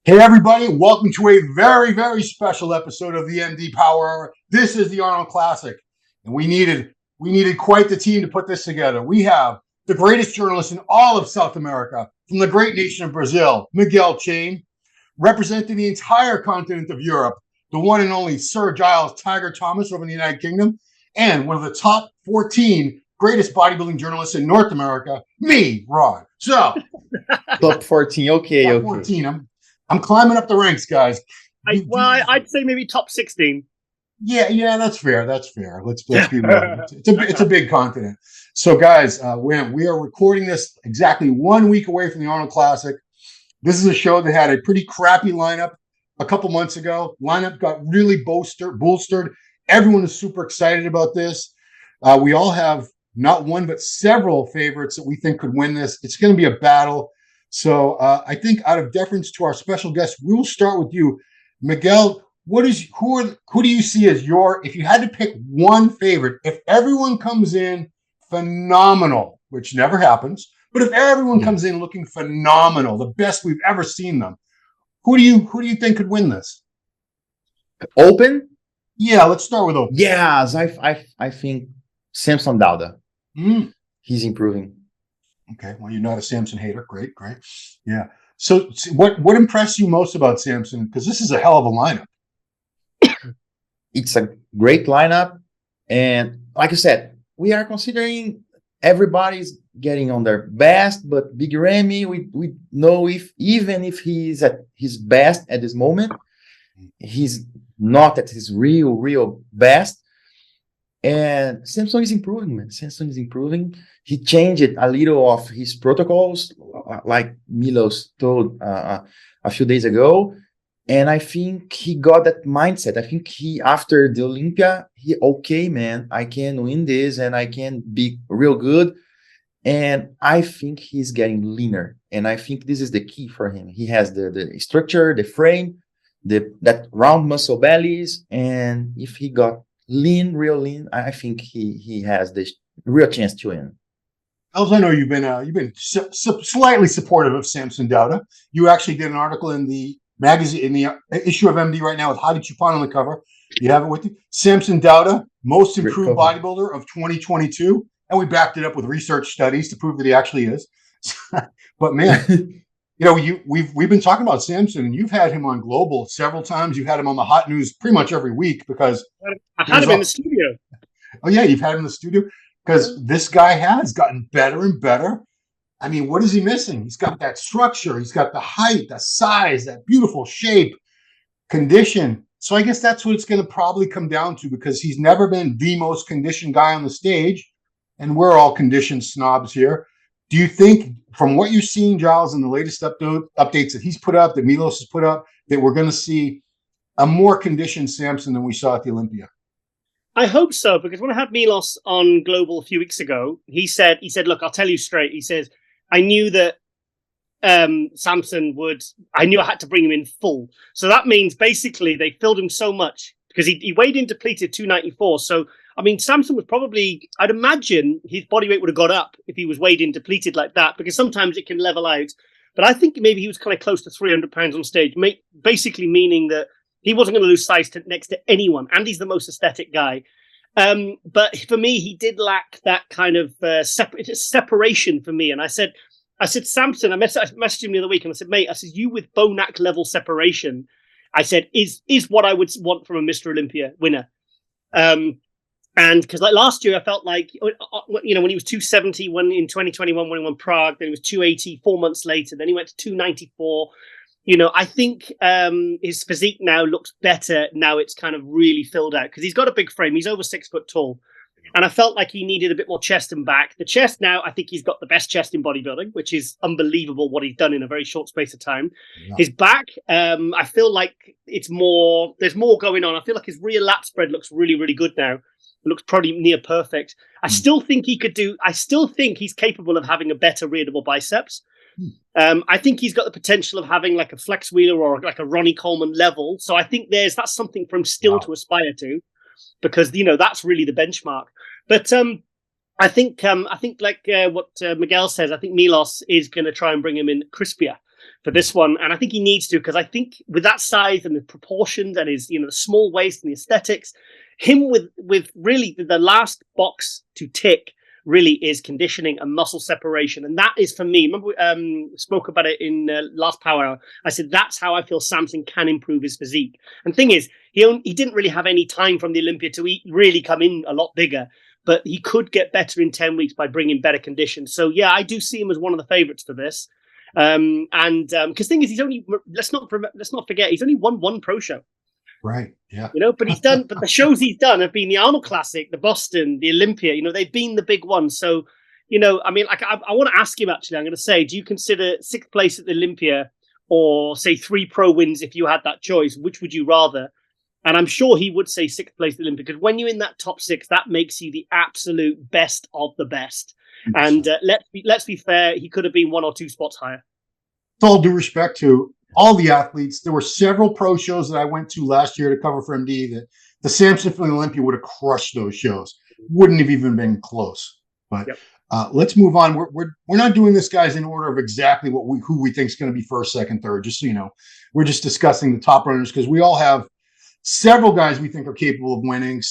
Hey everybody, welcome to a very, very special episode of the MD Power Hour. This is the Arnold Classic, and we needed quite the team to put this together. We have the greatest journalist in all of South America, from the great nation of Brazil, Miguel, representing the entire continent of Europe, the one and only Sir Giles Tiger Thomas over in the United Kingdom, and one of the top 14 greatest bodybuilding journalists in North America, me, Rod. So, top 14, okay, top 14. I'm climbing up the ranks, guys. I'd say maybe top 16. Yeah, that's fair. Let's be real. It's a big continent. So, guys, we are recording this exactly 1 week away from the Arnold Classic. This is a show that had a pretty crappy lineup a couple months ago. Lineup got really bolstered. Everyone is super excited about this. We all have not one but several favorites that we think could win this. It's going to be a battle. So I think out of deference to our special guest, we'll start with you, Miguel. Who do you see as if you had to pick one favorite, if everyone comes in phenomenal, which never happens, but if everyone comes in looking phenomenal, the best we've ever seen them, who do you think could win this? Open? Yeah, let's start with open. Yes, I think Samson Dauda. He's improving. Okay, well, you're not a Samson hater. Great. Yeah. So what impressed you most about Samson? Because this is a hell of a lineup. It's a great lineup. And like I said, we are considering everybody's getting on their best, but Big Ramy, we know even if he's at his best at this moment, he's not at his real best. And Samson is improving, man. Samson is improving. He changed a little of his protocols, like Milos told a few days ago. And I think he got that mindset. I think after the Olympia, okay, man, I can win this and I can be real good. And I think he's getting leaner. And I think this is the key for him. He has the structure, the frame, that round muscle bellies. And if he got real lean, I think he has the real chance to win. Els, I know you've been slightly supportive of Samson Dauda. You actually did an article in the magazine, in the issue of MD right now with Hadi Chupan on the cover. You have it with you. Samson Dauda, most improved bodybuilder of 2022, and we backed it up with research studies to prove that he actually is. But man, we've been talking about Samson, and you've had him on Global several times. You've had him on the hot news pretty much every week because I've had him in the studio. Oh yeah, you've had him in the studio because this guy has gotten better and better. I mean, what is he missing? He's got that structure, he's got the height, the size, that beautiful shape, condition. So I guess that's what it's going to probably come down to, because he's never been the most conditioned guy on the stage, and we're all conditioned snobs here. Do you think, from what you're seeing, Giles, in the latest updates that he's put up, that Milos has put up, that we're going to see a more conditioned Samson than we saw at the Olympia? I hope so, because when I had Milos on Global a few weeks ago, he said, look, I'll tell you straight. He says, I knew that Samson I knew I had to bring him in full. So that means basically they filled him so much because he weighed in depleted 294. So, I mean, Samson was probably, I'd imagine his body weight would have got up if he was weighed in depleted like that, because sometimes it can level out. But I think maybe he was kind of close to 300 pounds on stage, basically meaning that he wasn't going to lose size next to anyone. And he's the most aesthetic guy. But for me, he did lack that kind of separation for me. And I said, Samson, I messaged him the other week and I said, mate, you with Bonac level separation, I said, is what I would want from a Mr. Olympia winner. And because like last year, I felt like, when he was 270 in 2021, when he won Prague, then he was 280 4 months later, then he went to 294. I think his physique now looks better. Now it's kind of really filled out because he's got a big frame. He's over 6 foot tall. And I felt like he needed a bit more chest and back. The chest now, I think he's got the best chest in bodybuilding, which is unbelievable what he's done in a very short space of time. Yeah. His back, I feel like there's more going on. I feel like his rear lat spread looks really, really good now. It looks probably near perfect. I still think he's capable of having a better rear double biceps. I think he's got the potential of having like a Flex Wheeler or like a Ronnie Coleman level. So I think that's something for him still to aspire to, because that's really the benchmark. But I think like what Miguel says, I think Milos is going to try and bring him in crispier. for this one. And I think he needs to, because I think with that size and the proportions and his, the small waist and the aesthetics, him with really the last box to tick really is conditioning and muscle separation. And that is, for me, remember we spoke about it in last Power Hour. I said, that's how I feel Samson can improve his physique. And the thing is, he didn't really have any time from the Olympia to really come in a lot bigger, but he could get better in 10 weeks by bringing better conditions. So yeah, I do see him as one of the favorites for this. Because the thing is, he's only, let's not forget, he's only won one pro show. Right. Yeah. But the shows he's done have been the Arnold Classic, the Boston, the Olympia. They've been the big ones. So, I want to ask him, actually, I'm going to say, do you consider 6th place at the Olympia or say 3 pro wins if you had that choice? Which would you rather? And I'm sure he would say 6th place at the Olympia, because when you're in that top 6, that makes you the absolute best of the best. And let's be fair, he could have been 1 or 2 spots higher. With all due respect to all the athletes, there were several pro shows that I went to last year to cover for MD that the Samson from the Olympia would have crushed those shows. Wouldn't have even been close. But let's move on. We're not doing this, guys, in order of exactly who we think is going to be first, second, third. Just so you know, we're just discussing the top runners, because we all have several guys we think are capable of winning.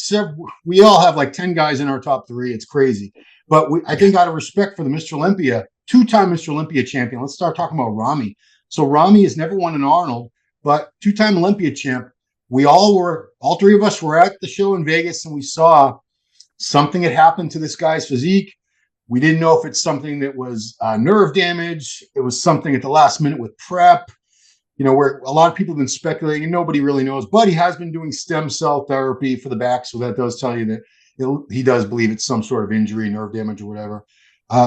We all have like 10 guys in our top 3. It's crazy. But I think out of respect for the Mr. Olympia, 2-time Mr. Olympia champion, let's start talking about Ramy. So Ramy has never won an Arnold, but 2-time Olympia champ. All 3 of us were at the show in Vegas, and we saw something had happened to this guy's physique. We didn't know if it's something that was nerve damage. It was something at the last minute with prep. Where a lot of people have been speculating and nobody really knows, but he has been doing stem cell therapy for the back. So that does tell you that he does believe it's some sort of injury, nerve damage or whatever.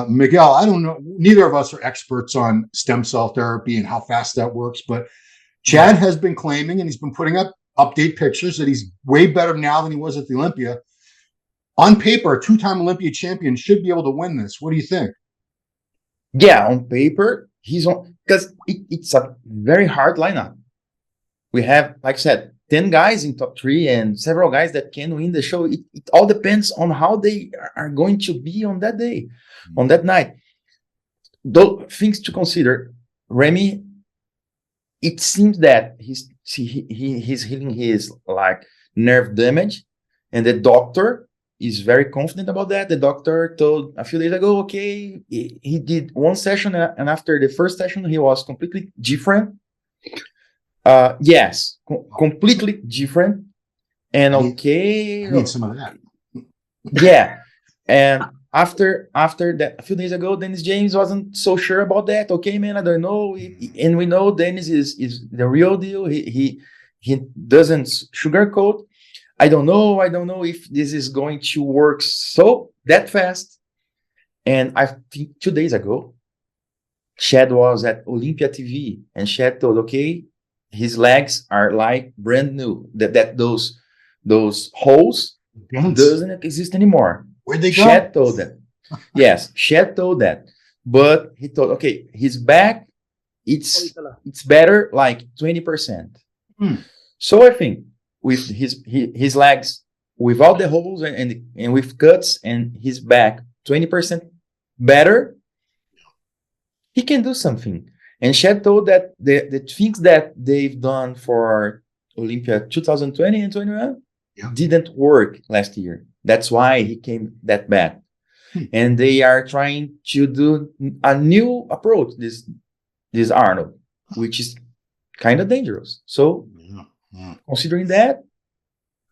Miguel, I don't know. Neither of us are experts on stem cell therapy and how fast that works, but Chad has been claiming, and he's been putting up update pictures, that he's way better now than he was at the Olympia. On paper, a 2-time Olympia champion should be able to win this. What do you think? Yeah, on paper, he's on, because it's a very hard lineup. We have, like I said, 10 guys in top 3 and several guys that can win the show. It all depends on how they are going to be on that day, on that night. Those things to consider. Ramy, it seems that he's healing his nerve damage, and the doctor is very confident about that. The doctor told a few days ago, okay, he did 1 session, and after the first session, he was completely different. Yes, completely different. And okay, I need some of that. Yeah, and after that, a few days ago, Dennis James wasn't so sure about that. Okay, man, I don't know, and we know Dennis is the real deal. He doesn't sugarcoat. I don't know if this is going to work so that fast. And I think 2 days ago, Chad was at Olympia TV, and Chad told, okay, his legs are like brand new. That those holes doesn't exist anymore. Where'd they go? Chad told that. Yes, Chad told that. But he told, okay, his back, it's better like 20%. So I think with his legs without the holes and with cuts, and his back 20% better, he can do something. And Chad told that the things that they've done for Olympia 2020 and 21 didn't work last year. That's why he came that bad. And they are trying to do a new approach, this Arnold, which is kind of dangerous. So considering that,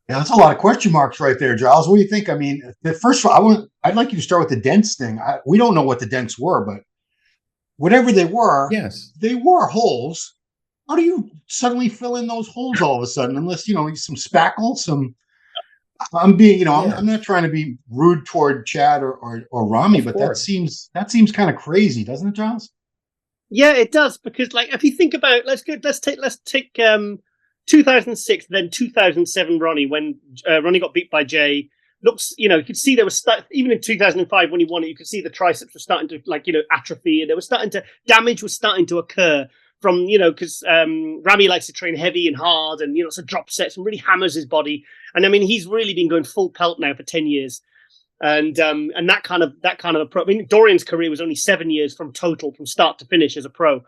that's a lot of question marks right there, Giles. What do you think? I mean, first of all, I'd like you to start with the dents thing. We don't know what the dents were, but whatever they were, yes, they were holes. How do you suddenly fill in those holes all of a sudden? Unless some spackle, some. I'm being, I'm not trying to be rude toward Chad or Ramy, but that seems kind of crazy, doesn't it, Giles? Yeah, it does, because if you think about, let's take 2006, then 2007 Ronnie, when Ronnie got beat by Jay. Looks, you could see there was even in 2005 when he won it, you could see the triceps were starting to atrophy, and damage was starting to occur from, because Ramy likes to train heavy and hard, and so drop sets and really hammers his body. And I mean, he's really been going full pelt now for 10 years. And that kind of approach. I mean, Dorian's career was only 7 years from start to finish as a pro.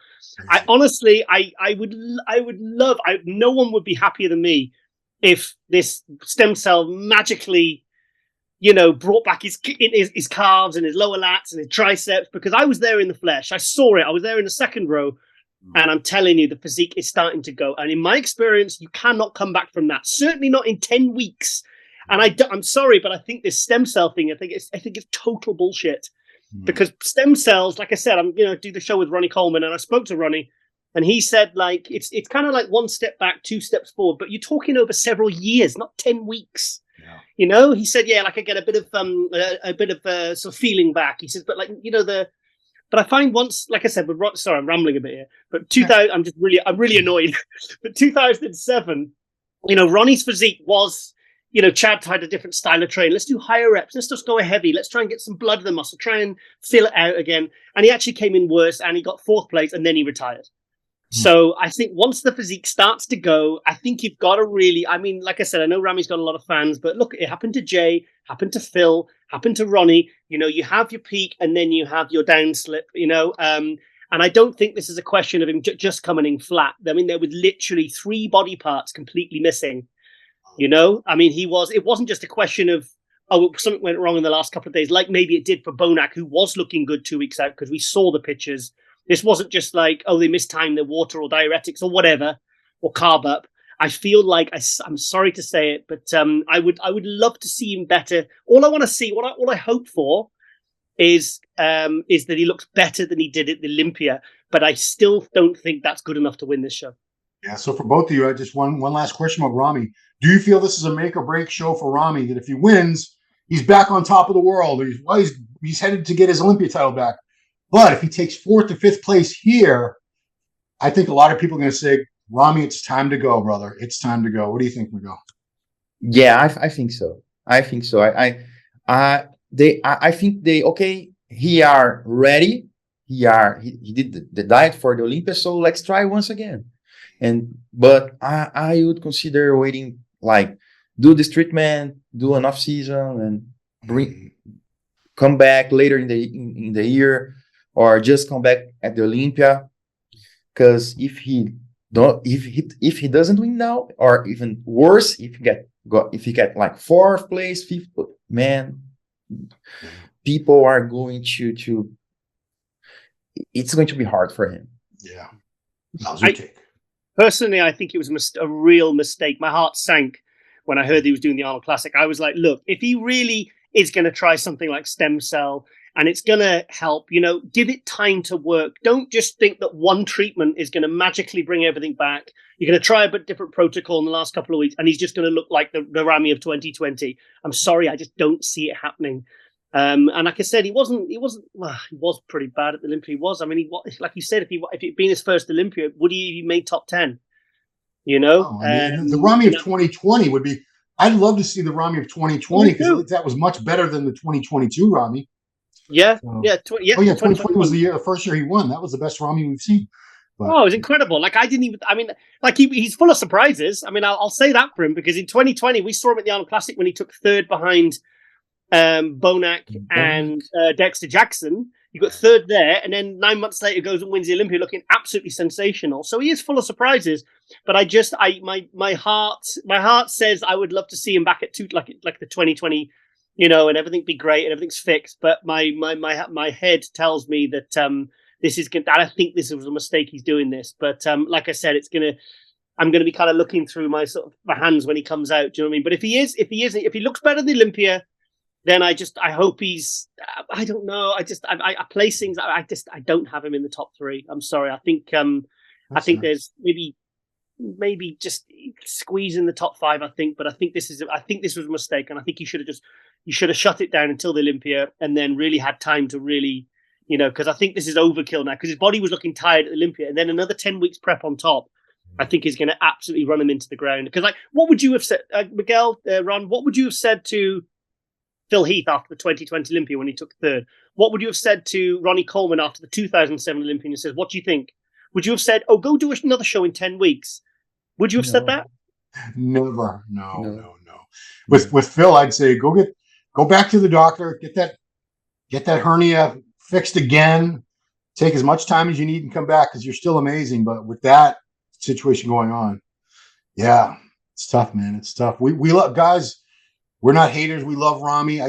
I honestly, I would love. No one would be happier than me if this stem cell magically, brought back his calves and his lower lats and his triceps, because I was there in the flesh. I saw it. I was there in the second row, and I'm telling you, the physique is starting to go. And in my experience, you cannot come back from that. Certainly not in 10 weeks. And I'm sorry, but I think this stem cell thing, I think it's total bullshit. Because stem cells, like I said, I'm do the show with Ronnie Coleman, and I spoke to Ronnie, and he said like it's kind of like one step back, two steps forward, but you're talking over several years, not 10 weeks. Yeah. He said, yeah, like I get a bit of sort of feeling back. He says, but like but I find once, like I said, sorry, I'm rambling a bit here, but 2000, I'm really annoyed. But 2007, Ronnie's physique was. Chad tried a different style of training. Let's do higher reps. Let's just go heavy. Let's try and get some blood in the muscle. Try and fill it out again. And he actually came in worse, and he got 4th place, and then he retired. So I think once the physique starts to go, I think you've got to really, I mean, like I said, I know Ramy's got a lot of fans, but look, it happened to Jay, happened to Phil, happened to Ronnie. You have your peak, and then you have your downslip, and I don't think this is a question of him just coming in flat. I mean, there was literally 3 body parts completely missing. I mean, it wasn't just a question of, something went wrong in the last couple of days, like maybe it did for Bonac, who was looking good 2 weeks out, because we saw the pictures. This wasn't just like, they mistimed their water or diuretics or whatever, or carb up. I feel like, I'm sorry to say it, but I would love to see him better. All I want to see, all I hope for is that he looks better than he did at the Olympia, but I still don't think that's good enough to win this show. Yeah, so for both of you, I just one last question about Ramy. Do you feel this is a make or break show for Ramy, that if he wins, he's back on top of the world? He's headed to get his Olympia title back. But if he takes 4th to 5th place here, I think a lot of people are going to say, Ramy, it's time to go, brother. It's time to go. What do you think, Miguel? Yeah, I think so. I think so. I think he are ready. He did the diet for the Olympia, so let's try once again. But I would consider waiting, like do this treatment, do an off season, and come back later in the year, or just come back at the Olympia. Because if he doesn't win now, or even worse, if he get like 4th place, 5th, man, people are going to. It's going to be hard for him. Yeah. That was your take. Personally, I think it was a real mistake. My heart sank when I heard he was doing the Arnold Classic. I was like, look, if he really is going to try something like stem cell and it's going to help, give it time to work. Don't just think that one treatment is going to magically bring everything back. You're going to try a bit different protocol in the last couple of weeks, and he's just going to look like the Ramy of 2020. I'm sorry, I just don't see it happening. And like I said, he was pretty bad at the Olympia. He was. I mean, like you said, if it'd been his first Olympia, would he have made top 10? The Ramy of 2020 would be. I'd love to see the Ramy of 2020, because that was much better than the 2022 Ramy. Yeah, so, yeah, 2020 was the first year he won. That was the best Ramy we've seen. But, it was incredible. Like he's full of surprises. I mean, I'll say that for him, because in 2020 we saw him at the Arnold Classic when he took 3rd behind Bonac and Dexter Jackson. You got 3rd there, and then 9 months later goes and wins the Olympia, looking absolutely sensational. So he is full of surprises. But my heart says I would love to see him back at like the 2020, and everything be great and everything's fixed. But my head tells me that this is I think this was a mistake. He's doing this, but like I said, I'm going to be kind of looking through my my hands when he comes out. Do you know what I mean? But if he looks better than the Olympia, then I hope he's, I don't know. I place things. I don't have him in the top 3. I'm sorry. I think there's maybe just squeeze in the top 5. But I think this was a mistake. And I think you should have shut it down until the Olympia, and then really had time to really, because I think this is overkill now, because his body was looking tired at the Olympia, and then another 10 weeks prep on top, I think is going to absolutely run him into the ground. Because what would you have said, Miguel, Ron, what would you have said to Phil Heath after the 2020 Olympia when he took 3rd? What would you have said to Ronnie Coleman after the 2007 Olympia? And he says, what do you think? Would you have said, go do another show in 10 weeks? Would you have said that? Never. No. With Phil, I'd say, go go back to the doctor, get that hernia fixed again. Take as much time as you need and come back because you're still amazing. But with that situation going on, yeah, it's tough, man. It's tough. We love guys. We're not haters. We love Ramy.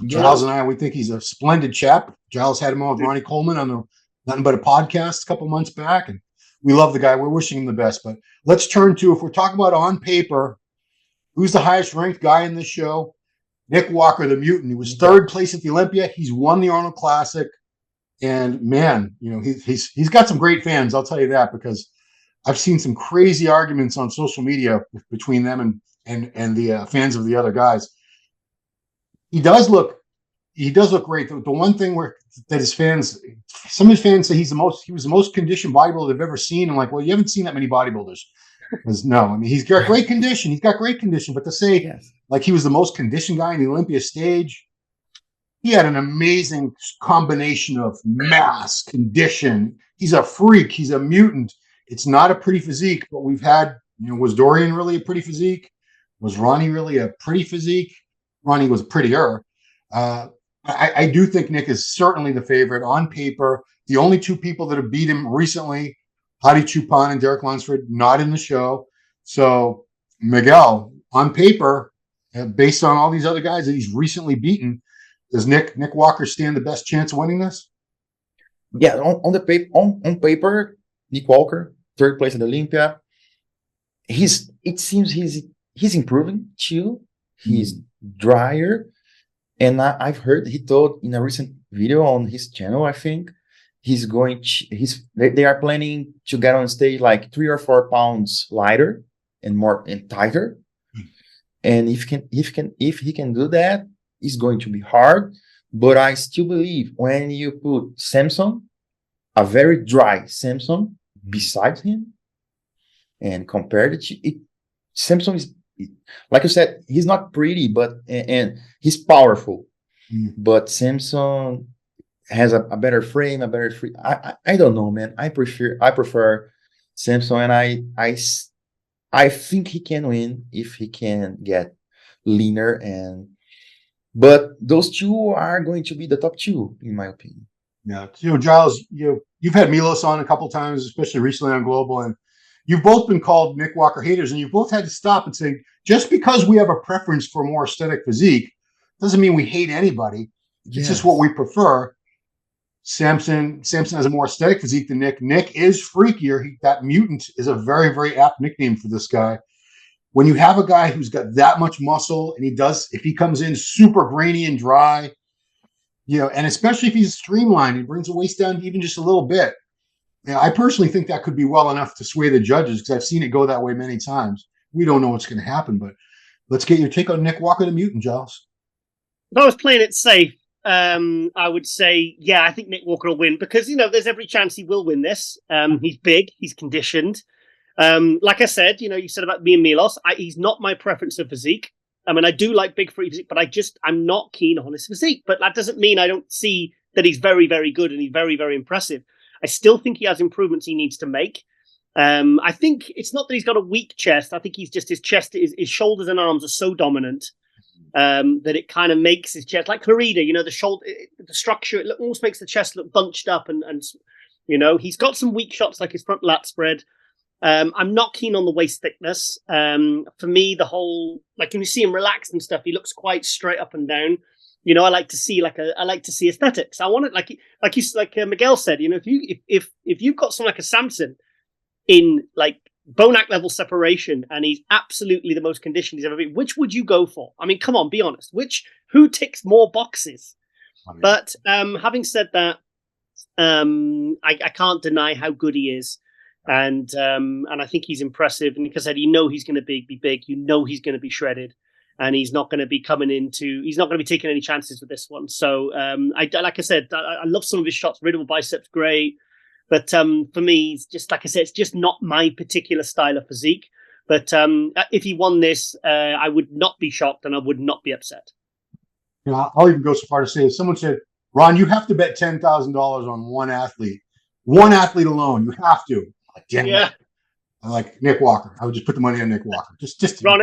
Giles and I, we think he's a splendid chap. Giles had him on with Ronnie Coleman on the Nothing But a Podcast a couple months back, and we love the guy. We're wishing him the best. But let's turn to, if we're talking about on paper, who's the highest ranked guy in this show? Nick Walker, the mutant. He was third place at the Olympia. He's won the Arnold Classic. And man, he's got some great fans. I'll tell you that, because I've seen some crazy arguments on social media between them and the fans of the other guys. He does look great. The one thing that his fans, some of his fans say he was the most conditioned bodybuilder they've ever seen. I'm like, well, you haven't seen that many bodybuilders. Because no, I mean, he's got great condition. He's got great condition. But to say like he was the most conditioned guy in the Olympia stage, he had an amazing combination of mass, condition. He's a freak. He's a mutant. It's not a pretty physique, but we've had, was Dorian really a pretty physique? Was Ronnie really a pretty physique? Ronnie was prettier. I do think Nick is certainly the favorite on paper. The only two people that have beat him recently, Hadi Choopan and Derek Lunsford, not in the show. So Miguel, on paper, based on all these other guys that he's recently beaten, does Nick Walker stand the best chance of winning this? Yeah, on paper, Nick Walker, third place at Olympia. It seems he's improving too. He's drier, and I've heard he told in a recent video on his channel, I think they are planning to get on stage like 3 or 4 pounds lighter and more and tighter. And if he can do that, it's going to be hard. But I still believe when you put Samson, a very dry Samson, beside him, and compare it, Samson is, like you said, he's not pretty, but and he's powerful. But Samson has a better frame, a better free. I don't know, man. I prefer Samson, and I think he can win if he can get leaner. But those two are going to be the top two, in my opinion. Yeah, Giles, you've had Milos on a couple of times, especially recently on Global, and you've both been called Nick Walker haters, and you've both had to stop and say, just because we have a preference for more aesthetic physique doesn't mean we hate anybody. It's just what we prefer. Samson has a more aesthetic physique than Nick. Nick is freakier. That mutant is a very, very apt nickname for this guy. When you have a guy who's got that much muscle, and if he comes in super grainy and dry, and especially if he's streamlined, he brings the waist down even just a little bit. I personally think that could be well enough to sway the judges, because I've seen it go that way many times. We don't know what's going to happen, but let's get your take on Nick Walker, the mutant, Giles. If I was playing it safe, I would say, I think Nick Walker will win, because, there's every chance he will win this. He's big, he's conditioned. Like I said, you said about me and Milos, he's not my preference of physique. I mean, I do like big free physique, but I'm not keen on his physique. But that doesn't mean I don't see that he's very, very good and he's very, very impressive. I still think he has improvements he needs to make. I think it's not that he's got a weak chest. I think he's just, his chest, his shoulders and arms are so dominant that it kind of makes his chest, like Clarida, the structure, it almost makes the chest look bunched up. And he's got some weak shots like his front lat spread. I'm not keen on the waist thickness. For me, the whole, like when you see him relaxed and stuff, he looks quite straight up and down. I like to see aesthetics. I want it like Miguel said. If you've got someone like a Samson in like Bonac level separation, and he's absolutely the most conditioned he's ever been, which would you go for? I mean, come on, be honest. Who ticks more boxes? But having said that, I can't deny how good he is. And I think he's impressive. And like I said, he's going to be big. He's going to be shredded, and he's not going to be he's not going to be taking any chances with this one. So like I said, I love some of his shots. Riddle biceps, great. But for me, it's just, like I said, it's just not my particular style of physique. But if he won this, I would not be shocked, and I would not be upset. I'll even go so far to say, if someone said, Ron, you have to bet $10,000 on one athlete alone, you have to. Yeah. I like Nick Walker. I would just put the money on Nick Walker. Ron,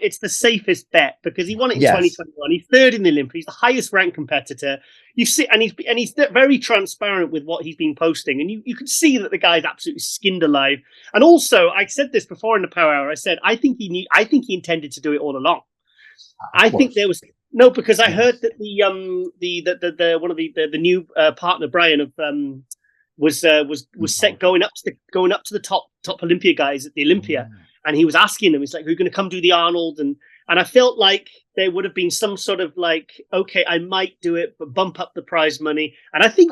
it's the safest bet because he won it in 2021. He's third in the Olympia. He's the highest ranked competitor. You see, and he's very transparent with what he's been posting, and you can see that the guy's absolutely skinned alive. And also, I said this before in the Power Hour. I said I think he intended to do it all along. I think there was no, because I heard that the one of the new partner Brian of was set going up to the top Olympia guys at the Olympia, and he was asking them, he's like, "Who're going to come do the Arnold?" And I felt like there would have been some sort of like, okay, I might do it, but bump up the prize money. And I think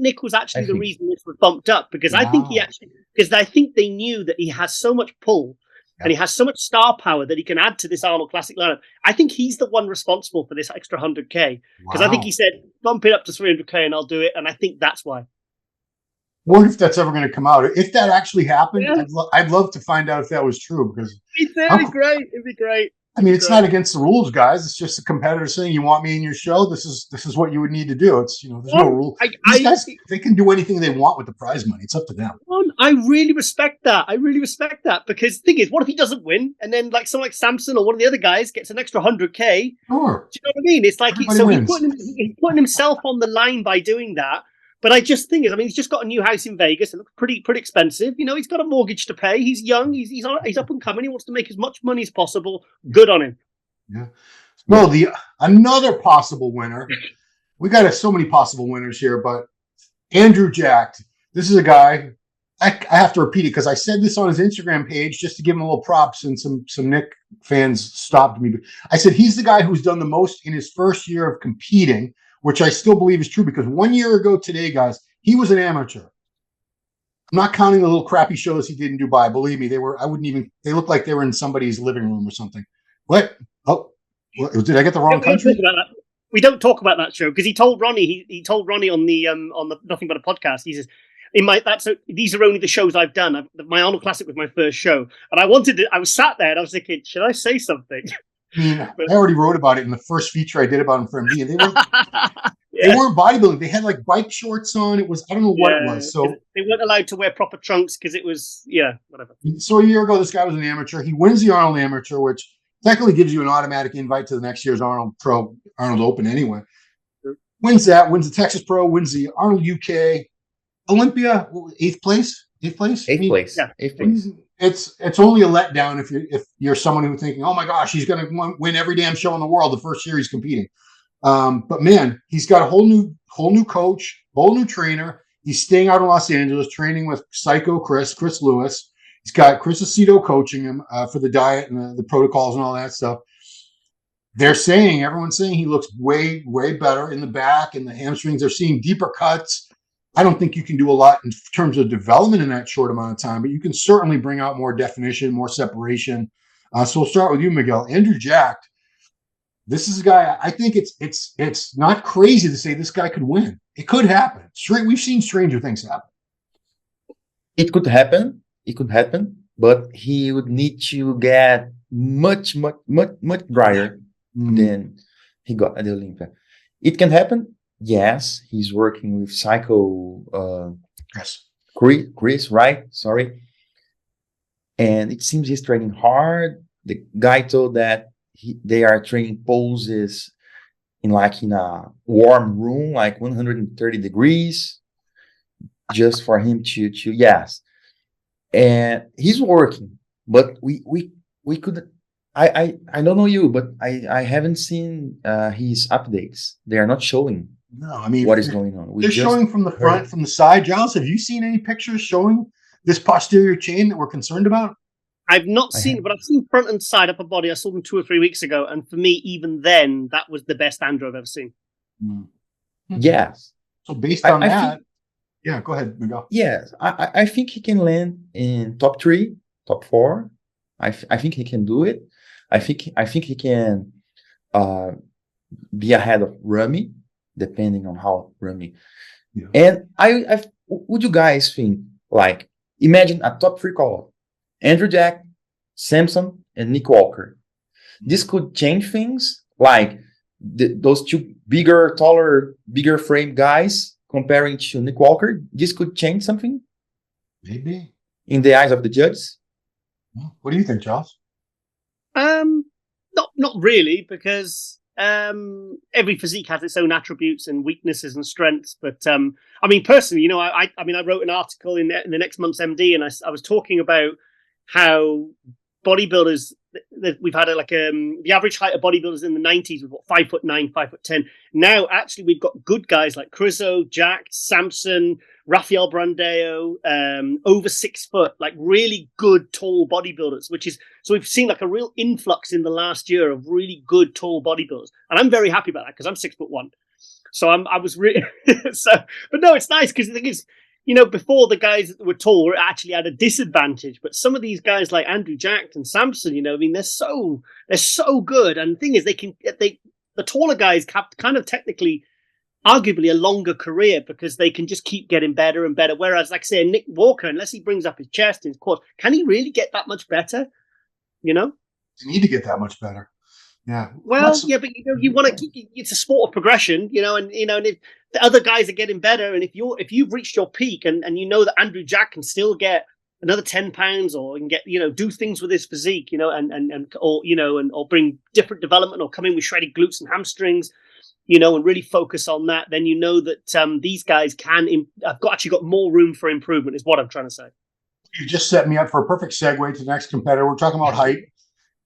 Nick was actually the reason this was bumped up, because I think they knew that he has so much pull. And he has so much star power that he can add to this Arnold Classic lineup. I think he's the one responsible for this extra 100K. Because I think he said, bump it up to 300K and I'll do it. And I think that's why. What if that's ever going to come out? If that actually happened, I'd love to find out if that was true. Because it'd be great. I mean, it's not against the rules, guys. It's just a competitor saying, "You want me in your show? This is what you would need to do." It's there's no rule. These guys, they can do anything they want with the prize money. It's up to them. I really respect that. Because the thing is, what if he doesn't win, and then like someone like Samson or one of the other guys gets an extra 100K? Sure. Do you know what I mean? It's like he's putting himself on the line by doing that. But I just think he's just got a new house in Vegas. It looks pretty expensive. He's got a mortgage to pay. He's young. He's up and coming. He wants to make as much money as possible. Good on him. Yeah. Well, another possible winner. We got so many possible winners here, but Andrew Jacked. This is a guy. I have to repeat it because I said this on his Instagram page just to give him a little props, and some Nick fans stopped me. I said he's the guy who's done the most in his first year of competing, which I still believe is true, because 1 year ago today, guys, he was an amateur. I'm not counting the little crappy shows he did in Dubai. Believe me, they looked like they were in somebody's living room or something. What? Oh, did I get the wrong country? We don't talk about that show because he told Ronnie, he told Ronnie on the Nothing But a Podcast, he says, these are only the shows I've done. My Arnold Classic was my first show. And I was sat there and I was thinking, should I say something? I already wrote about it in the first feature I did about him for MD. And they weren't bodybuilding. They had like bike shorts on. It was, I don't know what it was. So they weren't allowed to wear proper trunks because it was, whatever. So a year ago, this guy was an amateur. He wins the Arnold Amateur, which technically gives you an automatic invite to the next year's Arnold Open anyway. Sure. Wins the Texas Pro, wins the Arnold UK, Olympia, eighth place. Eighth place. It's only a letdown if you're someone who's thinking, oh my gosh, he's going to win every damn show in the world the first year he's competing. But man, he's got a whole new coach, whole new trainer. He's staying out in Los Angeles, training with Psycho Chris Lewis. He's got Chris Aceto coaching him for the diet and the protocols and all that stuff. Everyone's saying he looks way, way better in the back and the hamstrings. They're seeing deeper cuts. I don't think you can do a lot in terms of development in that short amount of time, but you can certainly bring out more definition, more separation. So we'll start with you, Miguel. Andrew Jacked. This is a guy. I think it's not crazy to say this guy could win. It could happen. We've seen stranger things happen. It could happen. But he would need to get much drier than he got at the Olympia. It can happen. Yes, he's working with Psycho Chris, right? Sorry. And it seems he's training hard. The guy told that they are training poses in a warm room, like 130 degrees, just for him to yes. And he's working, but we could. I don't know you, but I haven't seen his updates. They are not showing. No, I mean, what is going on? They're showing from the front, from the side. Giles, have you seen any pictures showing this posterior chain that we're concerned about? I've not seen it, but I've seen front and side upper body. I saw them 2 or 3 weeks ago, and for me, even then, that was the best Andrew I've ever seen. Yes. So based on that, go ahead, Miguel. Yes, I think he can land in top 3, top 4. I think he can do it. I think he can be ahead of Ramy, depending on how Ramy. Yeah. And I would you guys think, like, imagine a top 3 call: Andrew Jacked, Samson, and Nick Walker. This could change things, like those 2 bigger, taller, bigger frame guys comparing to Nick Walker. This could change something. Maybe. in the eyes of the judges? What do you think, Giles? Not really, because every physique has its own attributes and weaknesses and strengths. But I mean, personally, I wrote an article in the next month's MD, and I was talking about how bodybuilders, we've had the average height of bodybuilders in the 90s was 5'9", 5'10". Now, actually, we've got good guys like Crizzo, Jack, Samson, Rafael Brandeo, over 6 foot, like really good tall bodybuilders, so we've seen like a real influx in the last year of really good tall bodybuilders. And I'm very happy about that because I'm 6'1". So I was really, but no, it's nice because the thing is, before the guys that were tall were actually at a disadvantage, but some of these guys like Andrew Jack and Samson, they're so good. And the thing is, the taller guys have kind of technically, arguably a longer career because they can just keep getting better and better. Whereas, like say, Nick Walker, unless he brings up his chest and his quads, can he really get that much better? You need to get that much better. Yeah. Well, yeah, but you want to keep. It's a sport of progression, and if the other guys are getting better, and if you've reached your peak, and you know that Andrew Jack can still get another 10 pounds, or can get do things with his physique, or bring different development, or come in with shredded glutes and hamstrings, and really focus on that, then that these guys have got more room for improvement, is what I'm trying to say. You just set me up for a perfect segue to the next competitor. We're talking about height.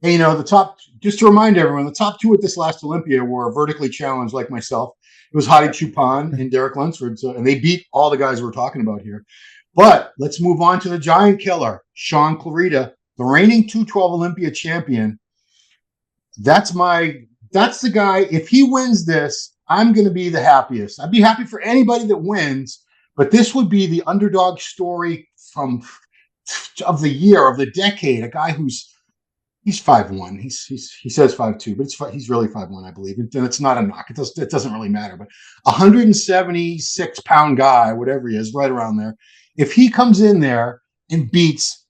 And, the top, just to remind everyone, the top two at this last Olympia were vertically challenged like myself. It was Hadi Choopan and Derek Lunsford. And they beat all the guys we're talking about here. But let's move on to the giant killer, Shaun Clarida, the reigning 212 Olympia champion. That's the guy. If he wins this, I'm going to be the happiest. I'd be happy for anybody that wins, but this would be the underdog story of the year, of the decade. A guy he's 5'1". He says 5'2", but he's really 5'1", I believe. And it's not a knock. It doesn't really matter. But 176-pound guy, whatever he is, right around there. If he comes in there and beats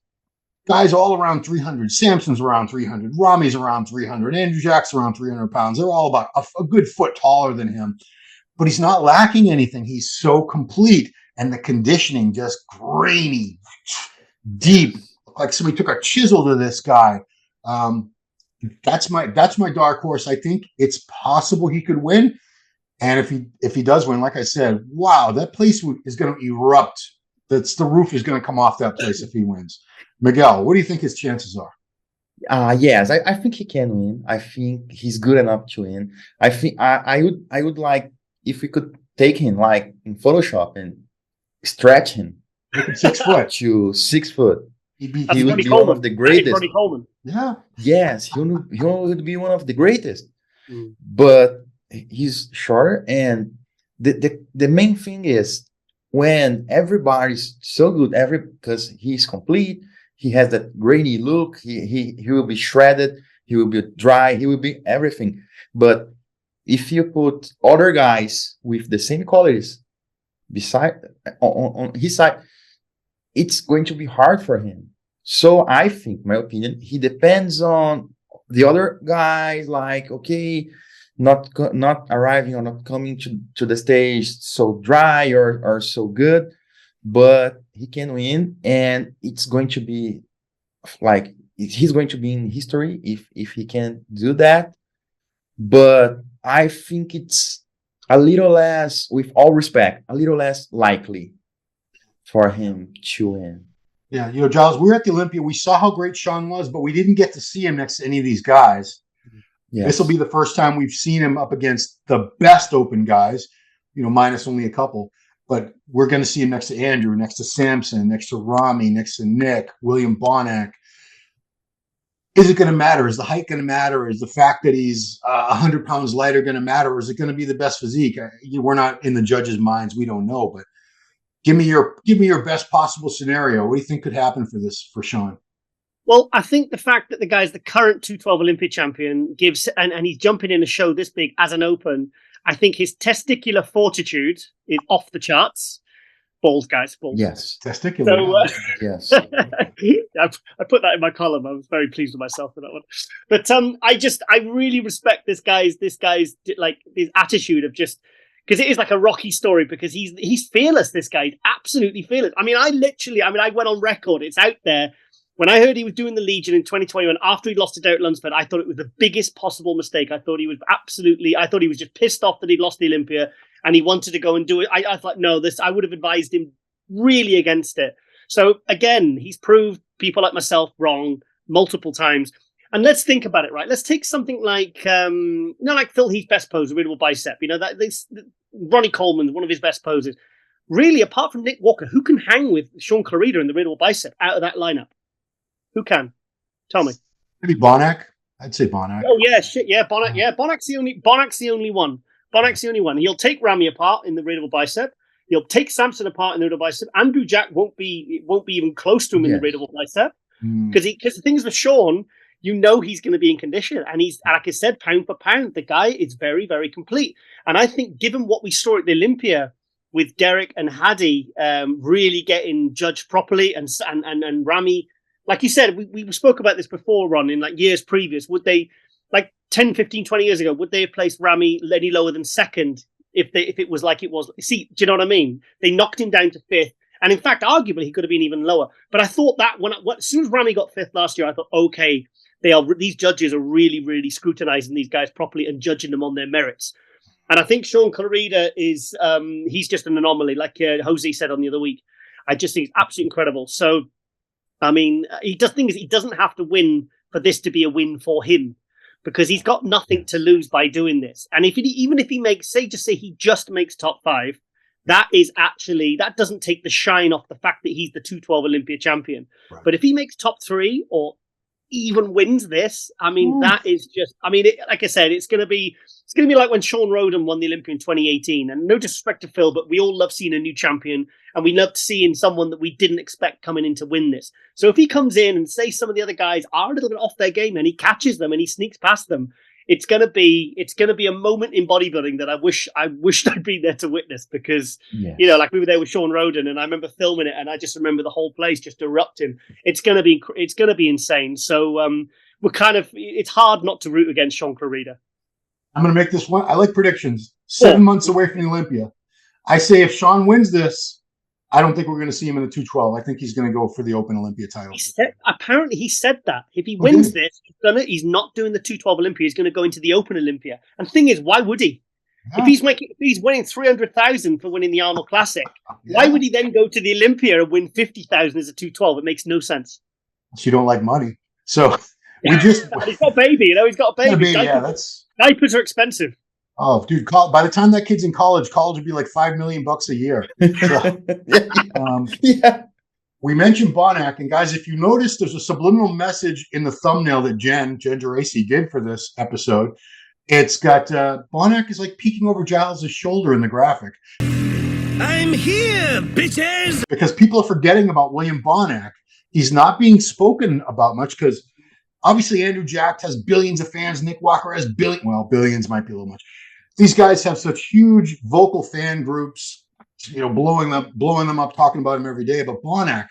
guys all around 300, Samson's around 300, Ramy's around 300, Andrew Jack's around 300 pounds. They're all about a good foot taller than him. But he's not lacking anything. He's so complete. And the conditioning just grainy, deep, like somebody took a chisel to this guy. That's my dark horse. I think it's possible he could win. And if he does win, like I said, wow, that place is going to erupt. The roof is going to come off that place if he wins. Miguel, what do you think his chances are? Yes, I think he can win. I think he's good enough to win. I think I would like if we could take him like in Photoshop and stretch him 6 foot to 6 foot. He would be one of the greatest. Yeah. Yes, he would be one of the greatest. But he's shorter, and the main thing is when everybody's so good, because he's complete, he has that grainy look. He will be shredded. He will be dry. He will be everything. But if you put other guys with the same qualities on his side, it's going to be hard for him. So I think, my opinion, he depends on the other guys, like, okay, not arriving or not coming to the stage so dry or so good, but he can win, and it's going to be like, he's going to be in history if he can do that. But I think it's a little less, with all respect, a little less likely for him to win. Yeah, Giles, we were at the Olympia. We saw how great Shaun was, but we didn't get to see him next to any of these guys. Yes. This will be the first time we've seen him up against the best open guys, minus only a couple. But we're going to see him next to Andrew, next to Samson, next to Ramy, next to Nick, William Bonac. Is it going to matter? Is the height going to matter? Is the fact that he's 100 pounds lighter going to matter? Or is it going to be the best physique? We're not in the judges' minds. We don't know, but give me your best possible scenario. What do you think could happen for Shaun? Well, I think the fact that the guy's the current 212 Olympia champion gives, and he's jumping in a show this big as an open, I think his testicular fortitude is off the charts. Balls, guys, balls. Yes. Testicular. So, yes. I put that in my column. I was very pleased with myself for that one. But I really respect this guy's like his attitude of just because it is like a Rocky story, because he's fearless. This guy is absolutely fearless. I mean, I went on record. It's out there. When I heard he was doing the Legion in 2021, after he lost to Derek Lunsford, I thought it was the biggest possible mistake. I thought he was just pissed off that he'd lost the Olympia and he wanted to go and do it. I thought, no, I would have advised him really against it. So again, he's proved people like myself wrong multiple times. And let's think about it, right? Let's take something like, like Phil Heath's best pose, the readable bicep. Ronnie Coleman's one of his best poses. Really, apart from Nick Walker, who can hang with Shaun Clarida in the readable bicep out of that lineup? Who can? Tell me. Maybe Bonac. I'd say Bonac. Oh yeah, shit, yeah, Bonac. Yeah, Bonac's the only one. Bonac's the only one. He'll take Ramy apart in the readable bicep. He'll take Samson apart in the readable bicep. Andrew Jack won't be even close to him in the readable bicep, because the things with Shaun, he's going to be in condition, and he's, like I said, pound for pound, the guy is very, very complete. And I think, given what we saw at the Olympia with Derek and Hadi really getting judged properly, and Ramy. Like you said, we spoke about this before, Ron, in like years previous. Would they, like 10, 15, 20 years ago, would they have placed Ramy any lower than second if it was like it was? See, do you know what I mean? They knocked him down to fifth. And in fact, arguably, he could have been even lower. But I thought that as soon as Ramy got fifth last year, I thought, okay, these judges are really, really scrutinizing these guys properly and judging them on their merits. And I think Shaun Clarida is, he's just an anomaly, like Jose said on the other week. I just think it's absolutely incredible. So, I mean, he doesn't have to win for this to be a win for him, because he's got nothing to lose by doing this. And even if he makes, say he just makes top 5, that doesn't take the shine off the fact that he's the 212 Olympia champion. Right. But if he makes top 3 or even wins this, I mean, that is just, I mean, like I said, it's going to be like when Sean Roden won the Olympia in 2018. And no disrespect to Phil, but we all love seeing a new champion, and we loved seeing someone that we didn't expect coming in to win this. So if he comes in and say some of the other guys are a little bit off their game and he catches them and he sneaks past them, it's gonna be a moment in bodybuilding that I wished I'd been there to witness, because like we were there with Sean Roden, and I remember filming it, and I just remember the whole place just erupting. It's gonna be insane. So it's hard not to root against Shaun Clarida. I'm gonna make this one. I like predictions. 7 months away from the Olympia. I say if Shaun wins this, I don't think we're going to see him in the 212. I think he's going to go for the Open Olympia title. Apparently, he said that if he wins this, he's not doing the 212 Olympia. He's going to go into the Open Olympia. And the thing is, why would he? Yeah. If he's winning 300,000 for winning the Arnold Classic, why would he then go to the Olympia and win 50,000 as a 212? It makes no sense. You don't like money, so he's got a baby. He's got a baby. Diapers are expensive. Oh, dude! By the time that kid's in college would be like $5 million a year. So, we mentioned Bonac, and guys, if you notice, there's a subliminal message in the thumbnail that Jen Geraci did for this episode. It's got Bonac is like peeking over Giles' shoulder in the graphic. I'm here, bitches! Because people are forgetting about William Bonac. He's not being spoken about much because obviously Andrew Jack has billions of fans. Nick Walker has billions might be a little much. These guys have such huge vocal fan groups, blowing them up, talking about him every day. But Bonac,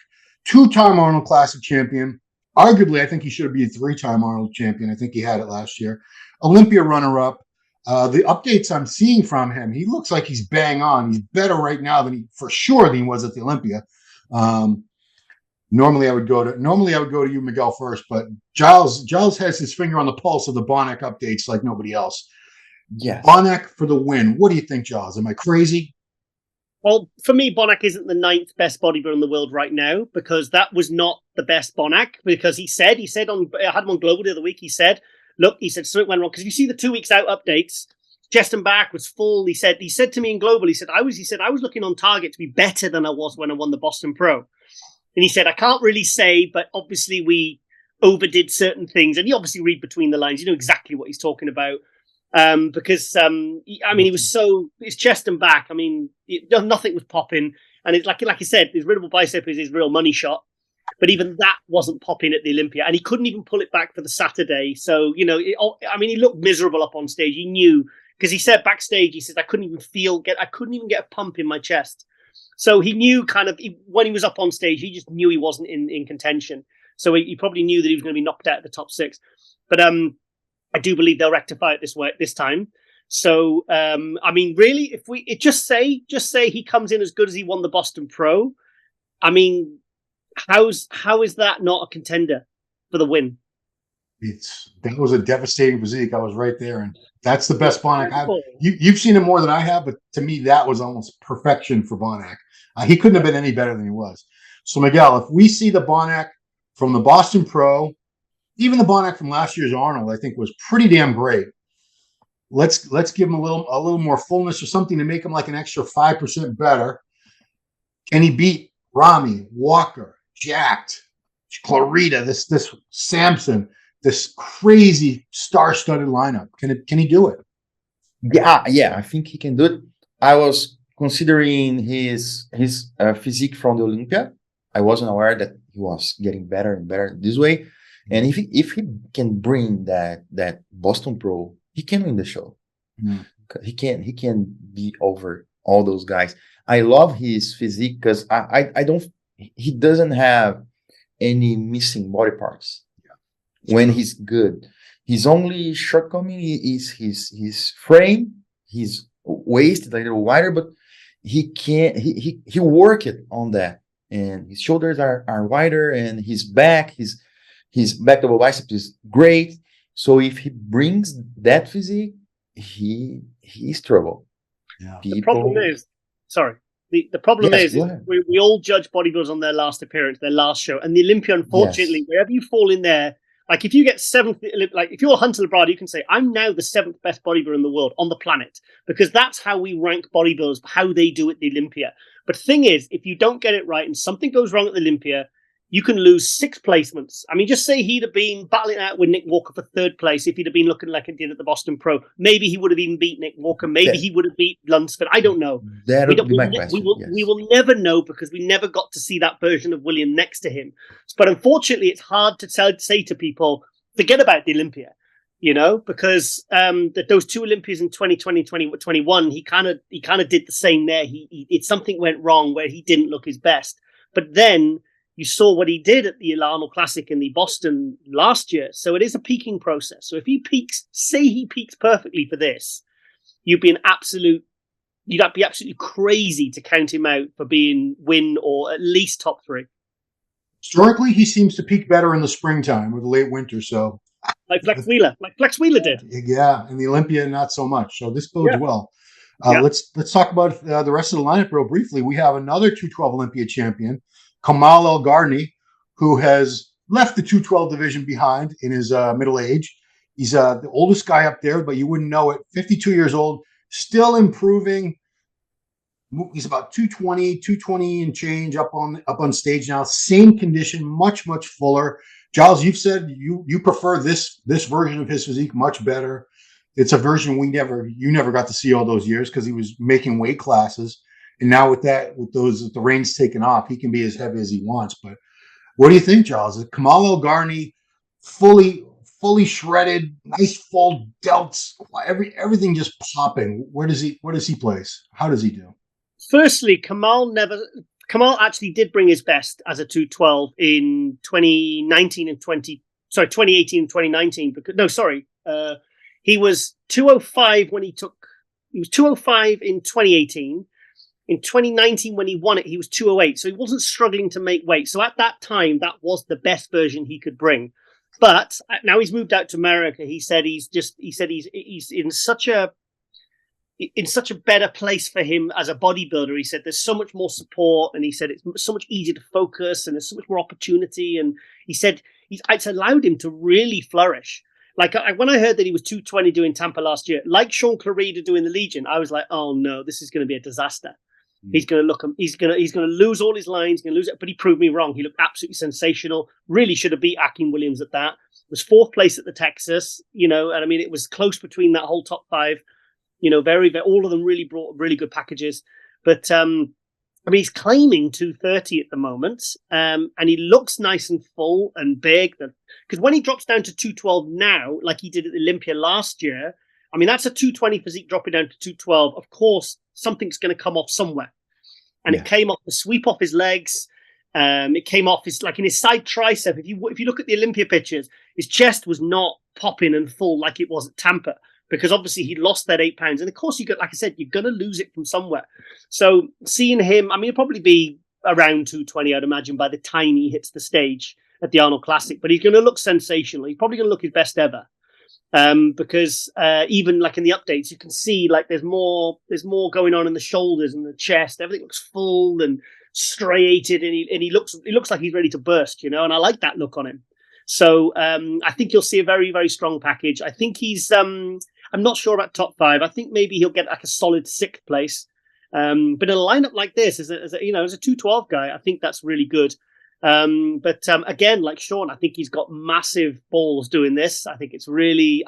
2-time Arnold Classic champion. Arguably, I think he should be a 3-time Arnold champion. I think he had it last year. Olympia runner-up. The updates I'm seeing from him, he looks like he's bang on. He's better right now than he was at the Olympia. Normally I would go to you, Miguel, first, but Giles has his finger on the pulse of the Bonac updates like nobody else. Yes. Bonac for the win. What do you think, Giles? Am I crazy? Well, for me, Bonac isn't the 9th best bodybuilder in the world right now, because that was not the best Bonac. Because I had him on Global the other week. He said something went wrong, because you see the 2 weeks out updates, chest and back was full. He said to me in Global, I was looking on target to be better than I was when I won the Boston Pro. And he said, I can't really say, but obviously we overdid certain things. And you obviously read between the lines. You know exactly what he's talking about. Because he was his chest and back, nothing was popping. And it's like I said, his readable bicep is his real money shot. But even that wasn't popping at the Olympia. And he couldn't even pull it back for the Saturday. So, he looked miserable up on stage. He knew, because he said backstage, he says, I couldn't even get a pump in my chest. So he knew when he was up on stage, he just knew he wasn't in contention. So he probably knew that he was going to be knocked out of the top 6. But I do believe they'll rectify it this time. So, I mean, really, if we just say he comes in as good as he won the Boston Pro, I mean, how is that not a contender for the win? That was a devastating physique. I was right there, and that's the best Bonac I've. Incredible. You've seen him more than I have, but to me, that was almost perfection for Bonac. He couldn't have been any better than he was. So, Miguel, if we see the Bonac from the Boston Pro, even the Bonac from last year's Arnold, I think was pretty damn great. Let's give him a little more fullness or something to make him like an extra 5% better. Can he beat Ramy, Walker, Jacked, Clarida, this Samson, this crazy star-studded lineup? Can he do it? Yeah, I think he can do it. I was considering his physique from the Olympia. I wasn't aware that he was getting better and better this way. And if he can bring that Boston Pro, he can win the show. Mm. He can be over all those guys. I love his physique because he doesn't have any missing body parts. Yeah. When he's good. His only shortcoming is his frame. His waist is a little wider, but he work it on that. And his shoulders are wider, and his back double biceps is great. So if he brings that physique, he's trouble. Yeah. The problem is, the problem is we all judge bodybuilders on their last appearance, their last show, and the Olympia, unfortunately, wherever you fall in there, like if you get seventh, like if you're Hunter Labrada, you can say, I'm now the 7th best bodybuilder in the world on the planet, because that's how we rank bodybuilders, how they do at the Olympia. But the thing is, if you don't get it right and something goes wrong at the Olympia, you can lose 6 placements. I mean, just say he'd have been battling out with Nick Walker for 3rd place if he'd have been looking like he did at the Boston Pro. Maybe he would have even beat Nick Walker. Maybe he would have beat Lunsford. I don't know. We will never know, because we never got to see that version of William next to him. But unfortunately, it's hard to say to people, forget about the Olympia, because those 2 Olympias in 2020, 2021, he kind of did the same there. Something went wrong where he didn't look his best. But then you saw what he did at the Arnold Classic in the Boston last year. So it is a peaking process. So if he peaks perfectly for this, you'd be absolutely crazy to count him out for being win or at least top 3. Historically, he seems to peak better in the springtime or the late winter. So like Flex Wheeler did. Yeah, and the Olympia, not so much. So this bodes well. Let's talk about the rest of the lineup real briefly. We have another 212 Olympia champion, Kamal Elgargni, who has left the 212 division behind in his middle age. He's the oldest guy up there, but you wouldn't know it. 52 years old, still improving. He's about 220 and change up on stage now. Same condition, much fuller. Giles, you've said you prefer this version of his physique much better. It's a version you never got to see all those years because he was making weight classes. And now with the reins taken off, he can be as heavy as he wants. But what do you think, Giles? Is Kamal Elgargni fully shredded, nice full delts, everything just popping? Where does he place? How does he do? Firstly, Kamal actually did bring his best as a 212 in 2018 and 2019. He was 205 he was 205 in 2018. In 2019, when he won it, he was 208. So he wasn't struggling to make weight. So at that time, that was the best version he could bring. But now he's moved out to America. He said he's in such a better place for him as a bodybuilder. He said there's so much more support, and he said it's so much easier to focus, and there's so much more opportunity. And he said it's allowed him to really flourish. Like when I heard that he was 220 doing Tampa last year, like Shaun Clarida doing the Legion, I was like, oh no, this is going to be a disaster. He's going to lose all his lines, going to lose it. But he proved me wrong. He looked absolutely sensational. Really should have beat Akim Williams at that. Was 4th place at the Texas, and I mean, it was close between that whole top 5. Very, very, all of them really brought really good packages. But I mean, he's claiming 230 at the moment, and he looks nice and full and big. Because when he drops down to 212 now, like he did at the Olympia last year, I mean, that's a 220 physique dropping down to 212. Of course, something's going to come off somewhere. And it came off the sweep off his legs. It came off in his side tricep. If you look at the Olympia pictures, his chest was not popping and full like it was at Tampa. because obviously he lost that 8 pounds. And of course, like I said, you're going to lose it from somewhere. So seeing him, I mean, he'll probably be around 220, I'd imagine, by the time he hits the stage at the Arnold Classic. But he's going to look sensational. He's probably going to look his best ever. Because even like in the updates, you can see like there's more going on in the shoulders and the chest. Everything looks full and striated, and he looks like he's ready to burst, you know. And I like that look on him. So I think you'll see a very, very strong package. I think he's I'm not sure about top 5. I think maybe he'll get like a solid 6th place. But in a lineup like this, as a 212 guy, I think that's really good. But again, like Shaun, I think he's got massive balls doing this. I think it's really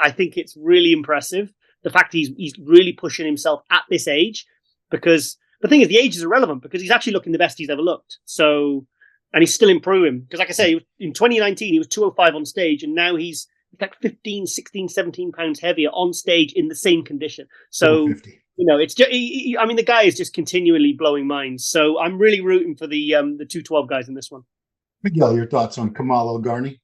impressive. The fact he's really pushing himself at this age, because the thing is, the age is irrelevant because he's actually looking the best he's ever looked. So, and he's still improving because, like I say, in 2019 he was 205 on stage, and now he's like 15, 16, 17 pounds heavier on stage in the same condition. So. It's just, I mean, the guy is just continually blowing minds. So I'm really rooting for the 212 guys in this one. Miguel, your thoughts on Kamal Elgargni?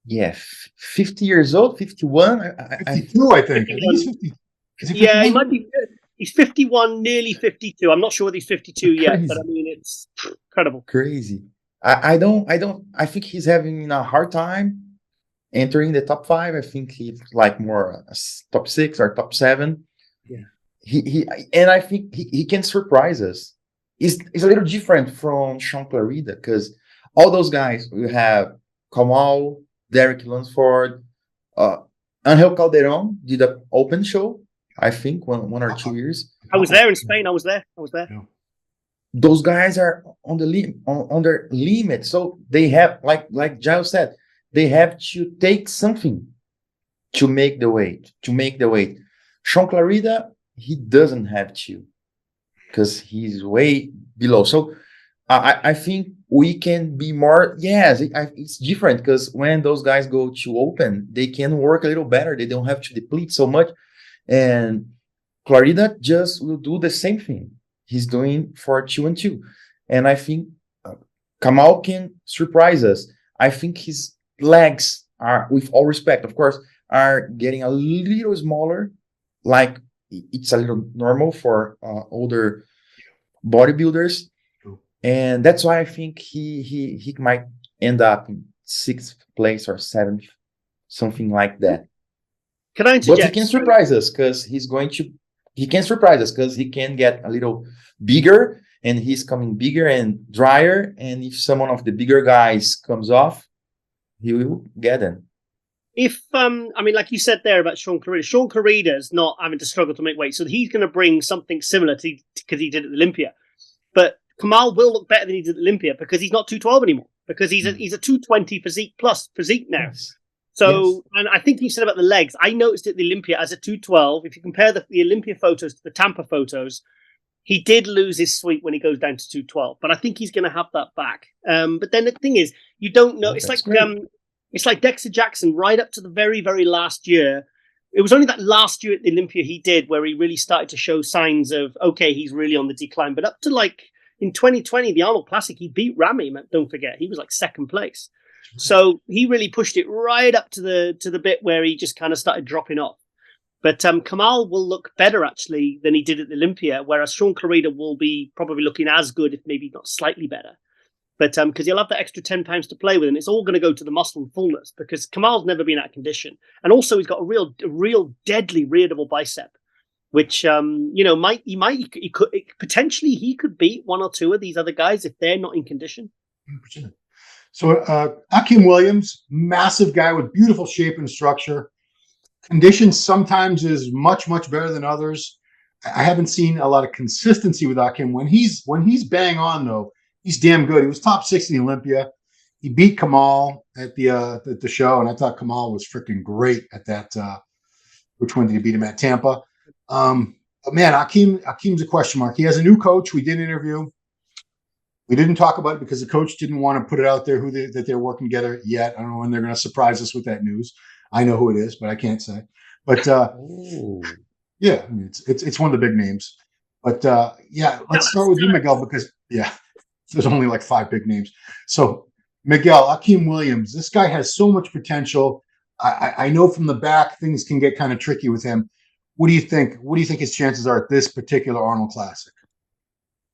Yeah, 50 years old, 51. 52, I think. 51. He's 50. Is he 51? Yeah, he might be. He's 51, nearly 52. I'm not sure whether he's 52 yet, but I mean, it's incredible. Crazy. I think he's having a hard time entering the top 5. I think he's like more top 6 or top 7. Yeah. And I think he can surprise us. It's a little different from Shaun Clarida, because all those guys, we have Kamal, Derek Lunsford, Angel Calderon did an open show, I think, one or 2 years. I was there in Spain. I was there. Yeah. Those guys are on their limit. So they have, like Giles said, they have to take something to make the weight. Shaun Clarida, he doesn't have to, because he's way below. So I think we can be more. Yes, it's different, because when those guys go to open, they can work a little better. They don't have to deplete so much. And Clarida just will do the same thing he's doing for 2 and 2. And I think Kamal can surprise us. I think his legs are, with all respect, of course, are getting a little smaller, like it's a little normal for older bodybuilders. And that's why I think he might end up in 6th place or 7th, something like that. Can I interject? But he can surprise us, because he can surprise us because he can get a little bigger, and he's coming bigger and drier. And if someone of the bigger guys comes off, he will get them. If I mean, like you said there about Shaun Clarida's not having to struggle to make weight, so he's going to bring something similar to, because he did at Olympia. But Kamal will look better than he did at Olympia, because he's not 212 anymore, because he's a 220 physique now. Yes. So, yes. And I think you said about the legs, I noticed at the Olympia as a 212, if you compare the Olympia photos to the Tampa photos, he did lose his sweep when he goes down to 212, but I think he's going to have that back. But then the thing is, you don't know. It's like Dexter Jackson right up to the very, very last year. It was only that last year at the Olympia he did where he really started to show signs of, okay, he's really on the decline. But up to like in 2020, the Arnold Classic, he beat Ramy. Don't forget, he was like 2nd place. So he really pushed it right up to the bit where he just kind of started dropping off. But Kamal will look better actually than he did at the Olympia, whereas Shaun Clarida will be probably looking as good, if maybe not slightly better. But because he'll have that extra 10 pounds to play with, and it's all going to go to the muscle and fullness, because Kamal's never been out of condition, and also he's got a real deadly rear double bicep, which he could potentially beat 1 or 2 of these other guys if they're not in condition. 100%. So Akim Williams, massive guy with beautiful shape and structure. Condition sometimes is much better than others. I haven't seen a lot of consistency with Akim. When he's bang on though, he's damn good. He was top 6 in the Olympia. He beat Kamal at the show, and I thought Kamal was freaking great at that. Which one did he beat him at? Tampa. But man, Akim's a question mark. He has a new coach. We did interview. We didn't talk about it because the coach didn't want to put it out there that they're working together yet. I don't know when they're going to surprise us with that news. I know who it is, but I can't say. But yeah, I mean, it's one of the big names. But yeah, let's start with you, Miguel, because there's only like 5 big names. So Miguel, Akim Williams, this guy has so much potential. I know from the back things can get kind of tricky with him. What do you think? What do you think his chances are at this particular Arnold Classic?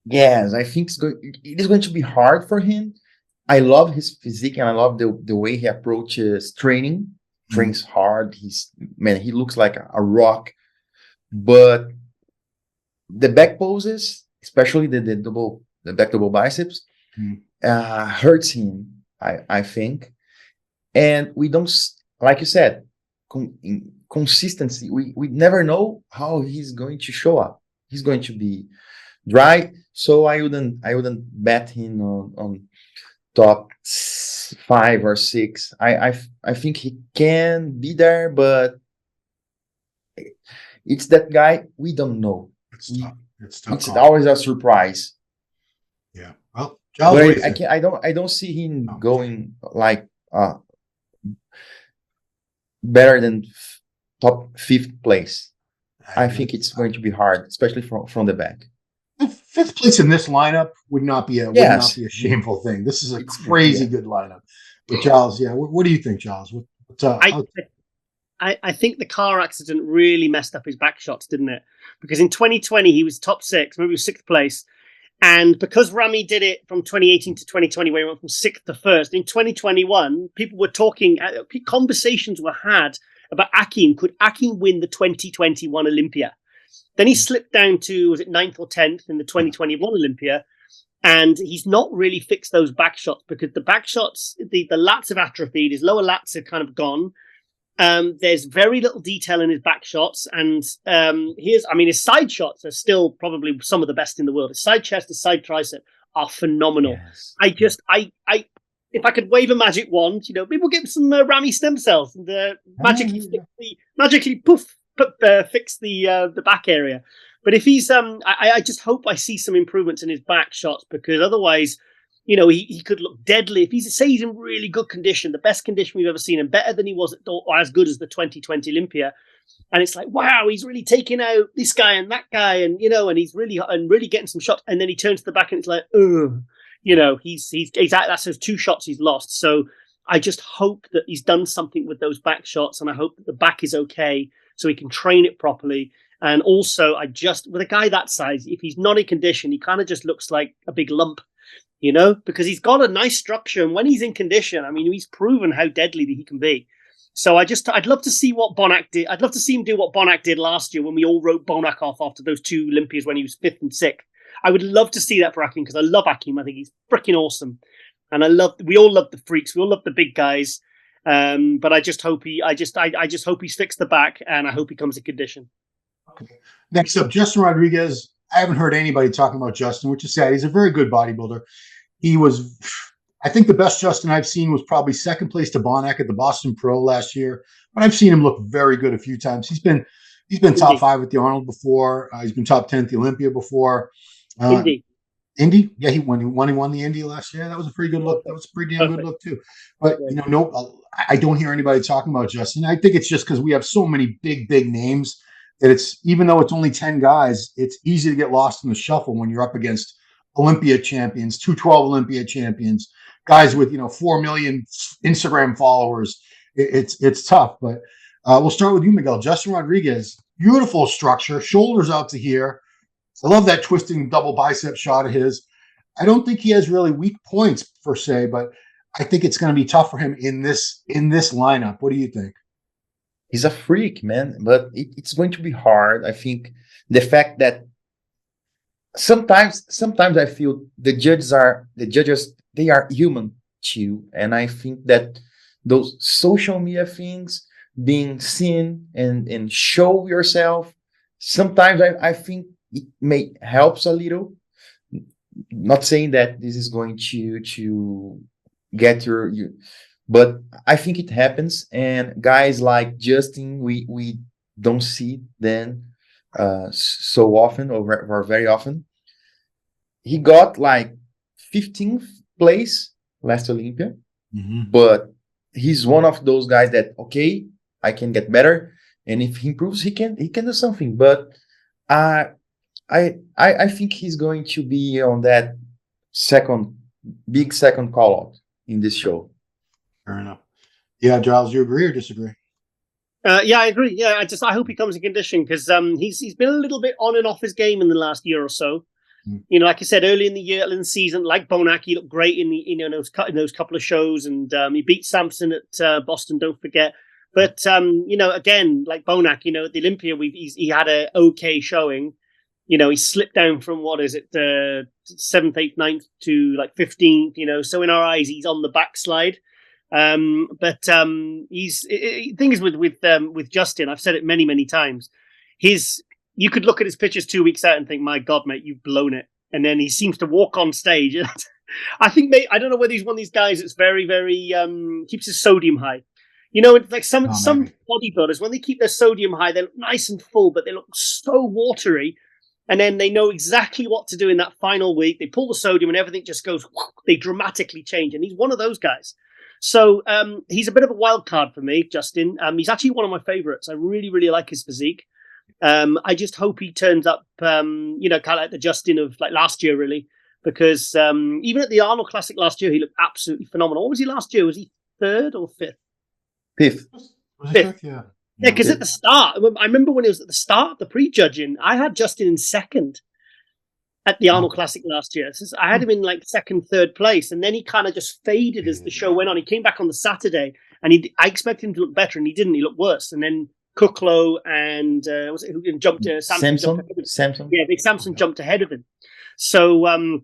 Yes, I think it is going to be hard for him. I love his physique and I love the way he approaches training. Trains hard. He looks like a rock. But the back poses, especially the back double biceps, hurts him, I think. And we don't, like you said, consistency. We never know how he's going to show up. He's going to be dry. So I wouldn't bet him on top 5 or 6. I think he can be there, but it's that guy we don't know. It's tough. It's always a surprise. Yeah. Well, Giles, I don't see him going like better than top 5th place. I think it's going to be hard, especially from the back. 5th place in this lineup would not be a shameful thing. This is a crazy good lineup. But Giles, what do you think, Giles? I think the car accident really messed up his back shots, didn't it? Because in 2020 he was top 6, maybe he was 6th place, and because Ramy did it from 2018 to 2020, where he went from 6th to 1st, in 2021 people were talking, conversations were had about Akim. Could Akim win the 2021 Olympia? Then he slipped down to, was it 9th or 10th in the 2021 Olympia? And he's not really fixed those back shots because the back shots, the lats have atrophied, his lower lats are kind of gone. There's very little detail in his back shots. And his side shots are still probably some of the best in the world. His side chest, his side tricep are phenomenal. Yes. If I could wave a magic wand, people give some Ramy stem cells and magically fix the back area. But if he's, I just hope I see some improvements in his back shots, because otherwise, he could look deadly. If he's in really good condition, the best condition we've ever seen, and better than he was or as good as the 2020 Olympia. And it's like, wow, he's really taking out this guy and that guy, and and he's really getting some shots. And then he turns to the back and it's like, he's exactly, that's those 2 shots he's lost. So I just hope that he's done something with those back shots, and I hope that the back is okay, so he can train it properly. And also, with a guy that size, if he's not in condition, he kind of just looks like a big lump, because he's got a nice structure. And when he's in condition, he's proven how deadly that he can be. So I'd love to see what Bonac did. I'd love to see him do what Bonac did last year when we all wrote Bonac off after those 2 Olympias when he was 5th and 6th. I would love to see that for Akim, because I love Akim. I think he's freaking awesome. And we all love the freaks. We all love the big guys. But I just hope I just hope he's fixed the back, and I hope he comes in condition. Okay. Next up, Justin Rodriguez. I haven't heard anybody talking about Justin, which is sad. He's a very good bodybuilder. He was, I think the best Justin I've seen was probably 2nd place to Bonac at the Boston Pro last year. But I've seen him look very good a few times. He's been top 5 at the Arnold before. He's been top 10 at the Olympia before. Indy? Yeah, he won the Indy last year. That was a pretty good look. That was a pretty damn good look too. But I don't hear anybody talking about Justin. I think it's just because we have so many big names that it's, even though it's only 10 guys, it's easy to get lost in the shuffle when you're up against Olympia champions, 212 Olympia champions, guys with 4 million Instagram followers. It's tough. But we'll start with you, Miguel. Justin Rodriguez, beautiful structure, shoulders out to here. I love that twisting double bicep shot of his. I don't think he has really weak points per se, but I think it's going to be tough for him in this lineup. What do you think? He's a freak, man, but it's going to be hard. I think the fact that sometimes I feel the judges they are human too, and I think that those social media things, being seen and show yourself, sometimes I think it may helps a little. Not saying that this is going to get you, but I think it happens. And guys like Justin, we don't see them so often or very often. He got like 15th place last Olympia, but he's one of those guys that, okay, I can get better, and if he improves, he can do something. But I think he's going to be on that big second call out in this show. Fair enough. Yeah, Giles, you agree or disagree? Yeah, I agree. Yeah, I hope he comes in condition because he's been a little bit on and off his game in the last year or so. You know, like I said, early in the year, in the season, like Bonac, he looked great in those couple of shows, and he beat Samson at Boston. Don't forget. But you know, again, like Bonac, you know, at the Olympia, he had a okay showing. You know, he slipped down from 7th, 8th, 9th to like 15th. You know, so in our eyes, he's on the backslide. But the thing is with Justin, I've said it many times. You could look at his pictures 2 weeks out and think, my God, mate, you've blown it. And then he seems to walk on stage. I think, mate, I don't know whether he's one of these guys that's very keeps his sodium high. You know, it's like some bodybuilders, when they keep their sodium high, they look nice and full, but they look so watery. And then they know exactly what to do in that final week. They pull the sodium and everything just goes, they dramatically change. And he's one of those guys. So he's a bit of a wild card for me, Justin. He's actually one of my favorites. I really like his physique. I just hope he turns up, kind of like the Justin of like last year, really, because even at the Arnold Classic last year, he looked absolutely phenomenal. What was he last year? Was he 3rd or 5th? 5th. Was it 5th? Yeah. Yeah, because at the start, I remember when it was at the start of the pre-judging, I had Justin in 2nd at the Arnold Classic last year. So I had him in like 2nd, 3rd place, and then he kind of just faded as the show went on. He came back on the Saturday, and I expected him to look better, and he didn't. He looked worse. And then Kuklo and Samson. Yeah, big Samson jumped ahead of him. So,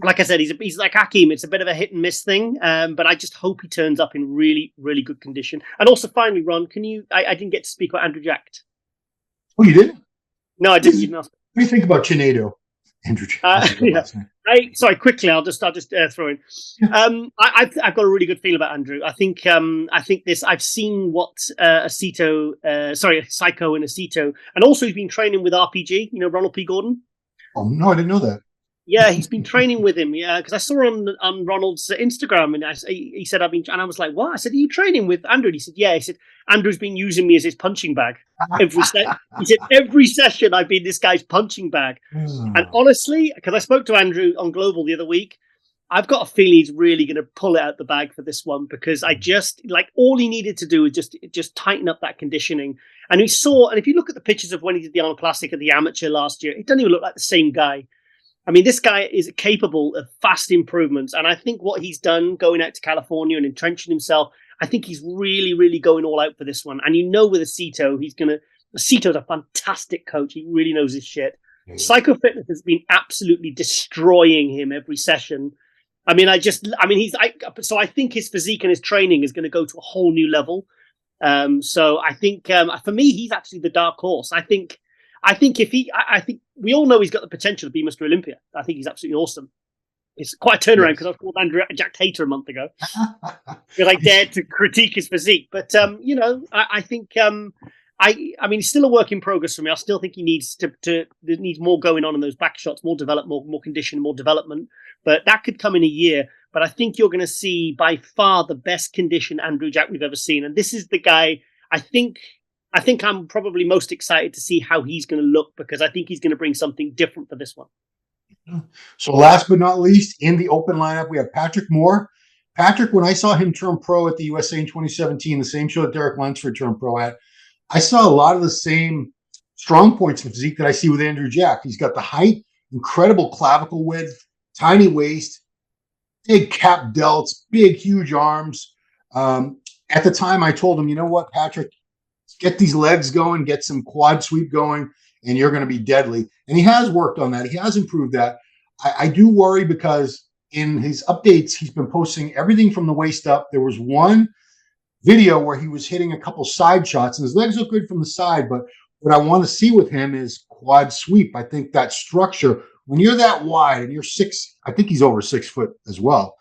like I said, he's like Akim. It's a bit of a hit and miss thing, but I just hope he turns up in really good condition. And also, finally, Ron, I didn't get to speak about Andrew Jack. Oh, you didn't? No, I didn't. What do you think about Chinado? Andrew Jack. Sorry, quickly, I'll just throw in. I've got a really good feel about Andrew. I think I've seen what Psycho and Aceto, and also he's been training with RPG. You know, Ronald P. Gordon. Oh no, I didn't know that. Yeah, he's been training with him. Yeah, because I saw on Ronald's Instagram, and he said and I was like, what? I said, are you training with Andrew? And he said, yeah. He said, Andrew's been using me as his punching bag he said every session I've been this guy's punching bag. And honestly, because I spoke to Andrew on Global the other week, I've got a feeling he's really going to pull it out the bag for this one, because I just like all he needed to do was just tighten up that conditioning. And if you look at the pictures of when he did the Arnold Classic at the amateur last year, it doesn't even look like the same guy. I mean, this guy is capable of fast improvements. And I think what he's done going out to California and entrenching himself, I think he's really going all out for this one. And with Aceto, Aceto's a fantastic coach. He really knows his shit. Psycho Fitness has been absolutely destroying him every session. I think his physique and his training is going to go to a whole new level. So I think for me, he's actually the dark horse. I think we all know he's got the potential to be Mr. Olympia. I think he's absolutely awesome. It's quite a turnaround, because I was called Andrew Jack Hater a month ago because I dared to critique his physique. But I think he's still a work in progress for me. I still think he needs there needs more going on in those back shots, more development, more conditioning, more development. But that could come in a year. But I think you're going to see by far the best conditioned Andrew Jack we've ever seen, and this is the guy. I think I'm probably most excited to see how he's going to look, because I think he's going to bring something different for this one. So last but not least, in the open lineup, we have Patrick Moore. Patrick, when I saw him turn pro at the USA in 2017, the same show that Derek Lunsford turned pro at, I saw a lot of the same strong points in physique that I see with Andrew Jack. He's got the height, incredible clavicle width, tiny waist, big cap delts, big, huge arms. At the time, I told him, you know what, Patrick, get these legs going, get some quad sweep going, and you're going to be deadly. And he has worked on that. He has improved that. I do worry, because in his updates, he's been posting everything from the waist up. There was one video where he was hitting a couple side shots, and his legs look good from the side. But what I want to see with him is quad sweep. I think that structure, when you're that wide and you're 6, I think he's over 6 foot as well.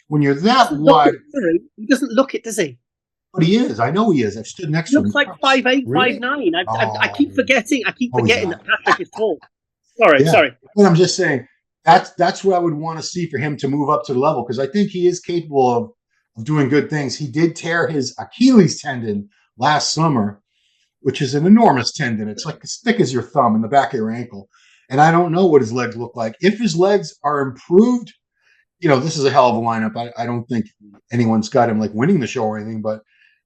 When you're that wide, he doesn't look it, does he? But he is. I know he is. I've stood next to him. He looks like 5'8", Really? 5'9". I keep forgetting. That Patrick is tall. Yeah. Sorry. But I'm just saying that's what I would want to see for him to move up to the level, because I think he is capable of doing good things. He did tear his Achilles tendon last summer, which is an enormous tendon. It's like as thick as your thumb in the back of your ankle. And I don't know what his legs look like. If his legs are improved, this is a hell of a lineup. I don't think anyone's got him like winning the show or anything, but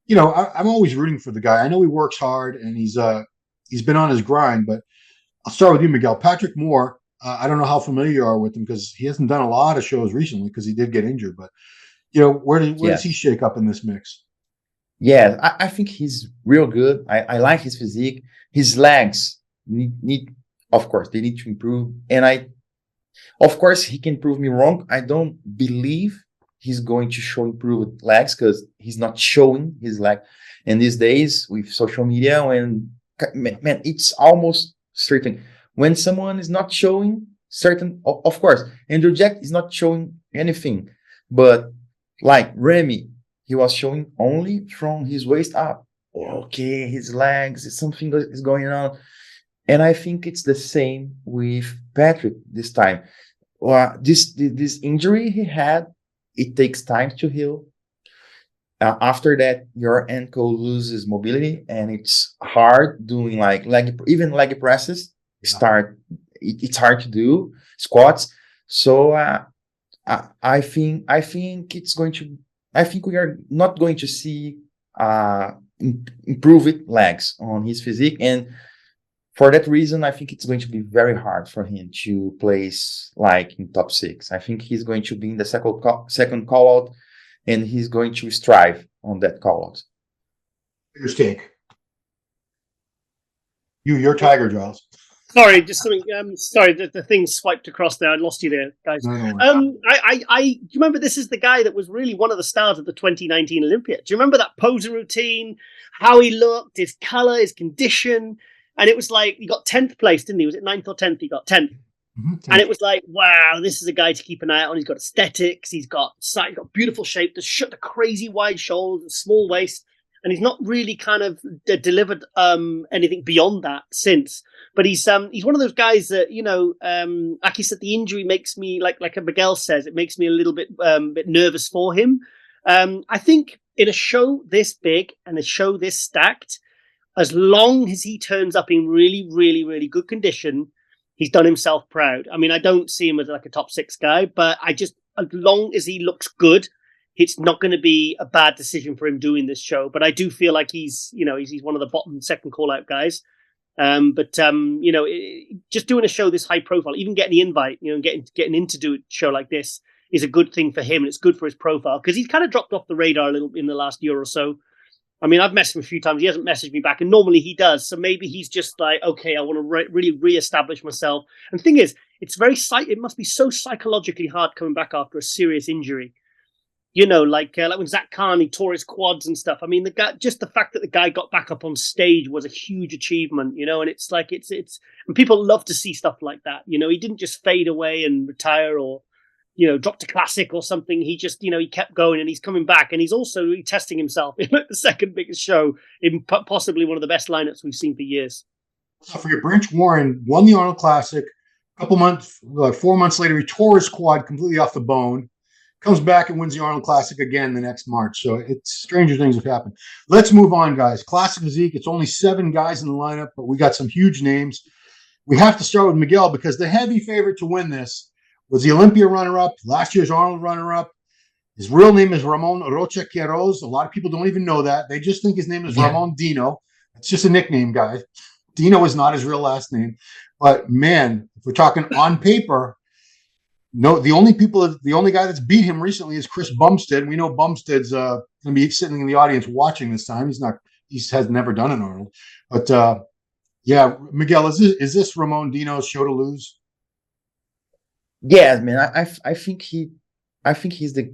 I'm always rooting for the guy. I know he works hard and he's been on his grind, but I'll start with you, Miguel. Patrick Moore. I don't know how familiar you are with him because he hasn't done a lot of shows recently because he did get injured. But where does he shake up in this mix? Yeah, I think he's real good. I like his physique. His legs need, of course, they need to improve. And of course, he can prove me wrong. I don't believe he's going to show improved legs because he's not showing his leg. And these days with social media, man, it's almost certain when someone is not showing certain, of course, Andrew Jack is not showing anything, but like Ramy, he was showing only from his waist up. Okay, his legs, something is going on. And I think it's the same with Patrick this time. This injury he had, it takes time to heal. After that, your ankle loses mobility, and it's hard doing like leg presses. It's hard to do squats. So I think it's going to. I think we are not going to see improved legs on his physique, and for that reason, I think it's going to be very hard for him to place like in top 6. I think he's going to be in the second call out, and he's going to strive on that call out. Your take. Your Tiger, Giles. Sorry, just something. Sorry, the thing swiped across there. I lost you there, guys. No. Do you remember this is the guy that was really one of the stars of the 2019 Olympia? Do you remember that posing routine? How he looked, his color, his condition, and it was like he got 10th place, didn't he? Was it 9th or 10th? He got 10th. Mm-hmm. And it was like, wow, this is a guy to keep an eye on. He's got aesthetics. He's got beautiful shape. The crazy wide shoulders, small waist, and he's not really kind of delivered anything beyond that since. But he's one of those guys that Aki said the injury makes me like Miguel says, it makes me a little bit nervous for him. I think in a show this big and a show this stacked, as long as he turns up in really, really, really good condition, he's done himself proud. I mean, I don't see him as like a top 6 guy, but as long as he looks good, it's not going to be a bad decision for him doing this show. But I do feel like he's one of the bottom second call out guys. Just doing a show this high profile, even getting the invite, getting in to do a show like this is a good thing for him. And it's good for his profile because he's kind of dropped off the radar a little in the last year or so. I mean, I've messaged him a few times. He hasn't messaged me back, and normally he does. So maybe he's just like, okay, I want to really reestablish myself. And the thing is, it must be so psychologically hard coming back after a serious injury. Like when Zach Khan, he tore his quads and stuff. I mean, just the fact that the guy got back up on stage was a huge achievement, and it's like, and people love to see stuff like that. He didn't just fade away and retire or, dropped a classic or something. He just, he kept going, and he's coming back, and he's also testing himself in the second biggest show in possibly one of the best lineups we've seen for years. So for your Branch Warren won the Arnold Classic. A couple months, 4 months later, he tore his quad completely off the bone. Comes back and wins the Arnold Classic again the next March. So stranger things have happened. Let's move on, guys. Classic physique. It's only 7 guys in the lineup, but we got some huge names. We have to start with Miguel because the heavy favorite to win this was the Olympia runner-up, last year's Arnold runner-up. His real name is Ramon Rocha Quiroz. A lot of people don't even know that. They just think his name is Ramon Dino. It's just a nickname, guys. Dino is not his real last name. But, man, if we're talking on paper, no, the only guy that's beat him recently is Chris Bumstead. We know Bumstead's going to be sitting in the audience watching this time. He has never done an Arnold. But, Miguel, is this Ramon Dino's show to lose? Yeah, man. I think he's the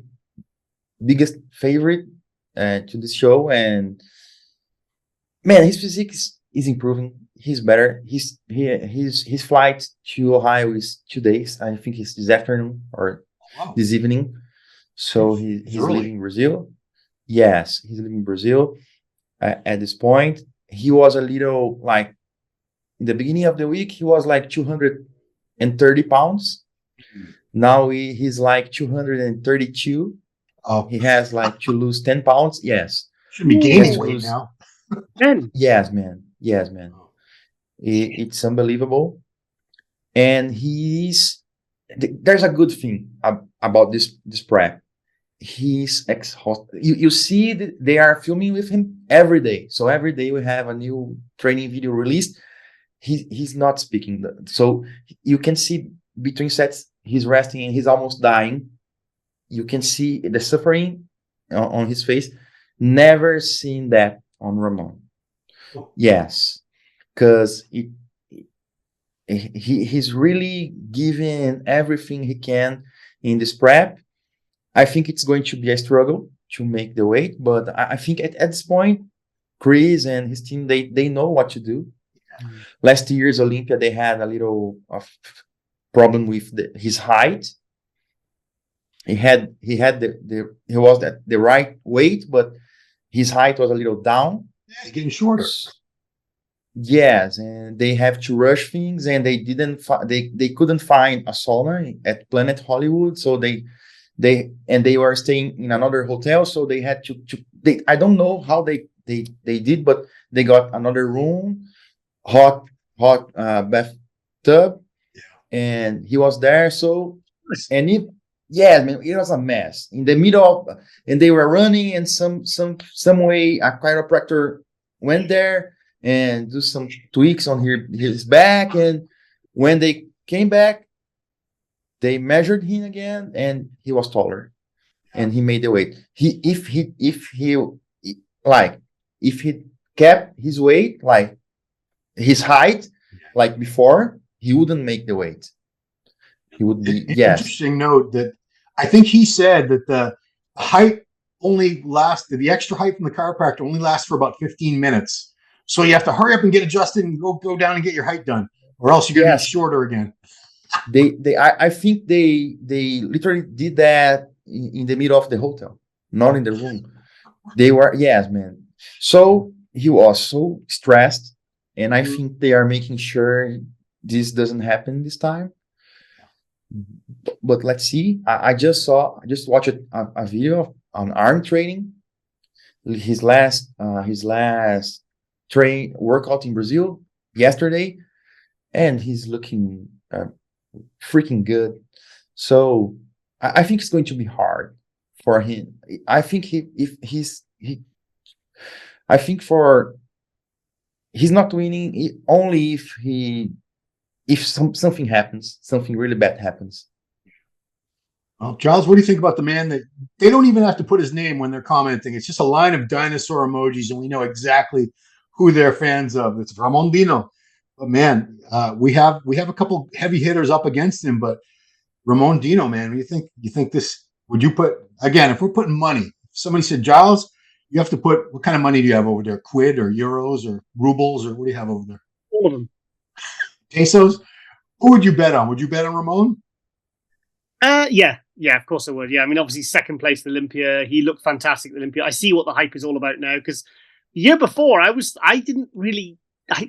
biggest favorite to this show, and man, his physique is improving. He's better. His flight to Ohio is 2 days. I think it's this afternoon or this evening. So he's leaving Brazil. Yes, he's leaving Brazil. At this point, he was a little like in the beginning of the week. He was like 230 pounds. Now he's like 232. Oh, he has like to lose 10 pounds. Yes, should be gaining weight now. 10. Yes, man. It's unbelievable. And there's a good thing about this prep. he's exhausted. You see that they are filming with him every day. So every day we have a new training video released. He's not speaking. So you can see between sets, he's resting and he's almost dying. You can see the suffering on his face. Never seen that on Ramon. Yes, because he's really giving everything he can in this prep. I think it's going to be a struggle to make the weight, but I think at this point, Chris and his team, they know what to do. Last year's Olympia, they had a little problem with his height. He was at the right weight, but his height was a little down. Yeah, he's getting shorter. Yes, and they have to rush things, and they couldn't find a sauna at Planet Hollywood, so they were staying in another hotel, so they had to I don't know how they did, but they got another room, hot bathtub, and he was there. So, and it was a mess in the middle of, and they were running, and some way a chiropractor went there and do some tweaks on his back, and when they came back, they measured him again, and he was taller, and he made the weight. If he kept his weight, like his height, like before, he wouldn't make the weight. He would be. Yes. Interesting note that I think he said that the height the extra height from the chiropractor only lasts for about 15 minutes. So you have to hurry up and get adjusted and go down and get your height done, or else you're going to be shorter again. I think they literally did that in the middle of the hotel, not in the room. They were, yes, man. So he was so stressed, and I think they are making sure this doesn't happen this time. But let's see. I just watched a video on arm training. His last workout in Brazil yesterday, and he's looking freaking good. So I think it's going to be hard for him. I think he's not winning only if something happens, something really bad happens. Well, Giles, what do you think about the man that they don't even have to put his name when they're commenting? It's just a line of dinosaur emojis, and we know exactly who they're fans of. It's Ramon Dino. But man, we have a couple heavy hitters up against him, but Ramon Dino, man, you think this? Would you put, again, if we're putting money? If somebody said, Giles, you have to put, what kind of money do you have over there? Quid or euros or rubles, or what do you have over there? All of them. Pesos. Who would you bet on? Would you bet on Ramon? Yeah, of course I would. Yeah, I mean, obviously second place at Olympia. He looked fantastic at Olympia. I see what the hype is all about now, because the year before I didn't really.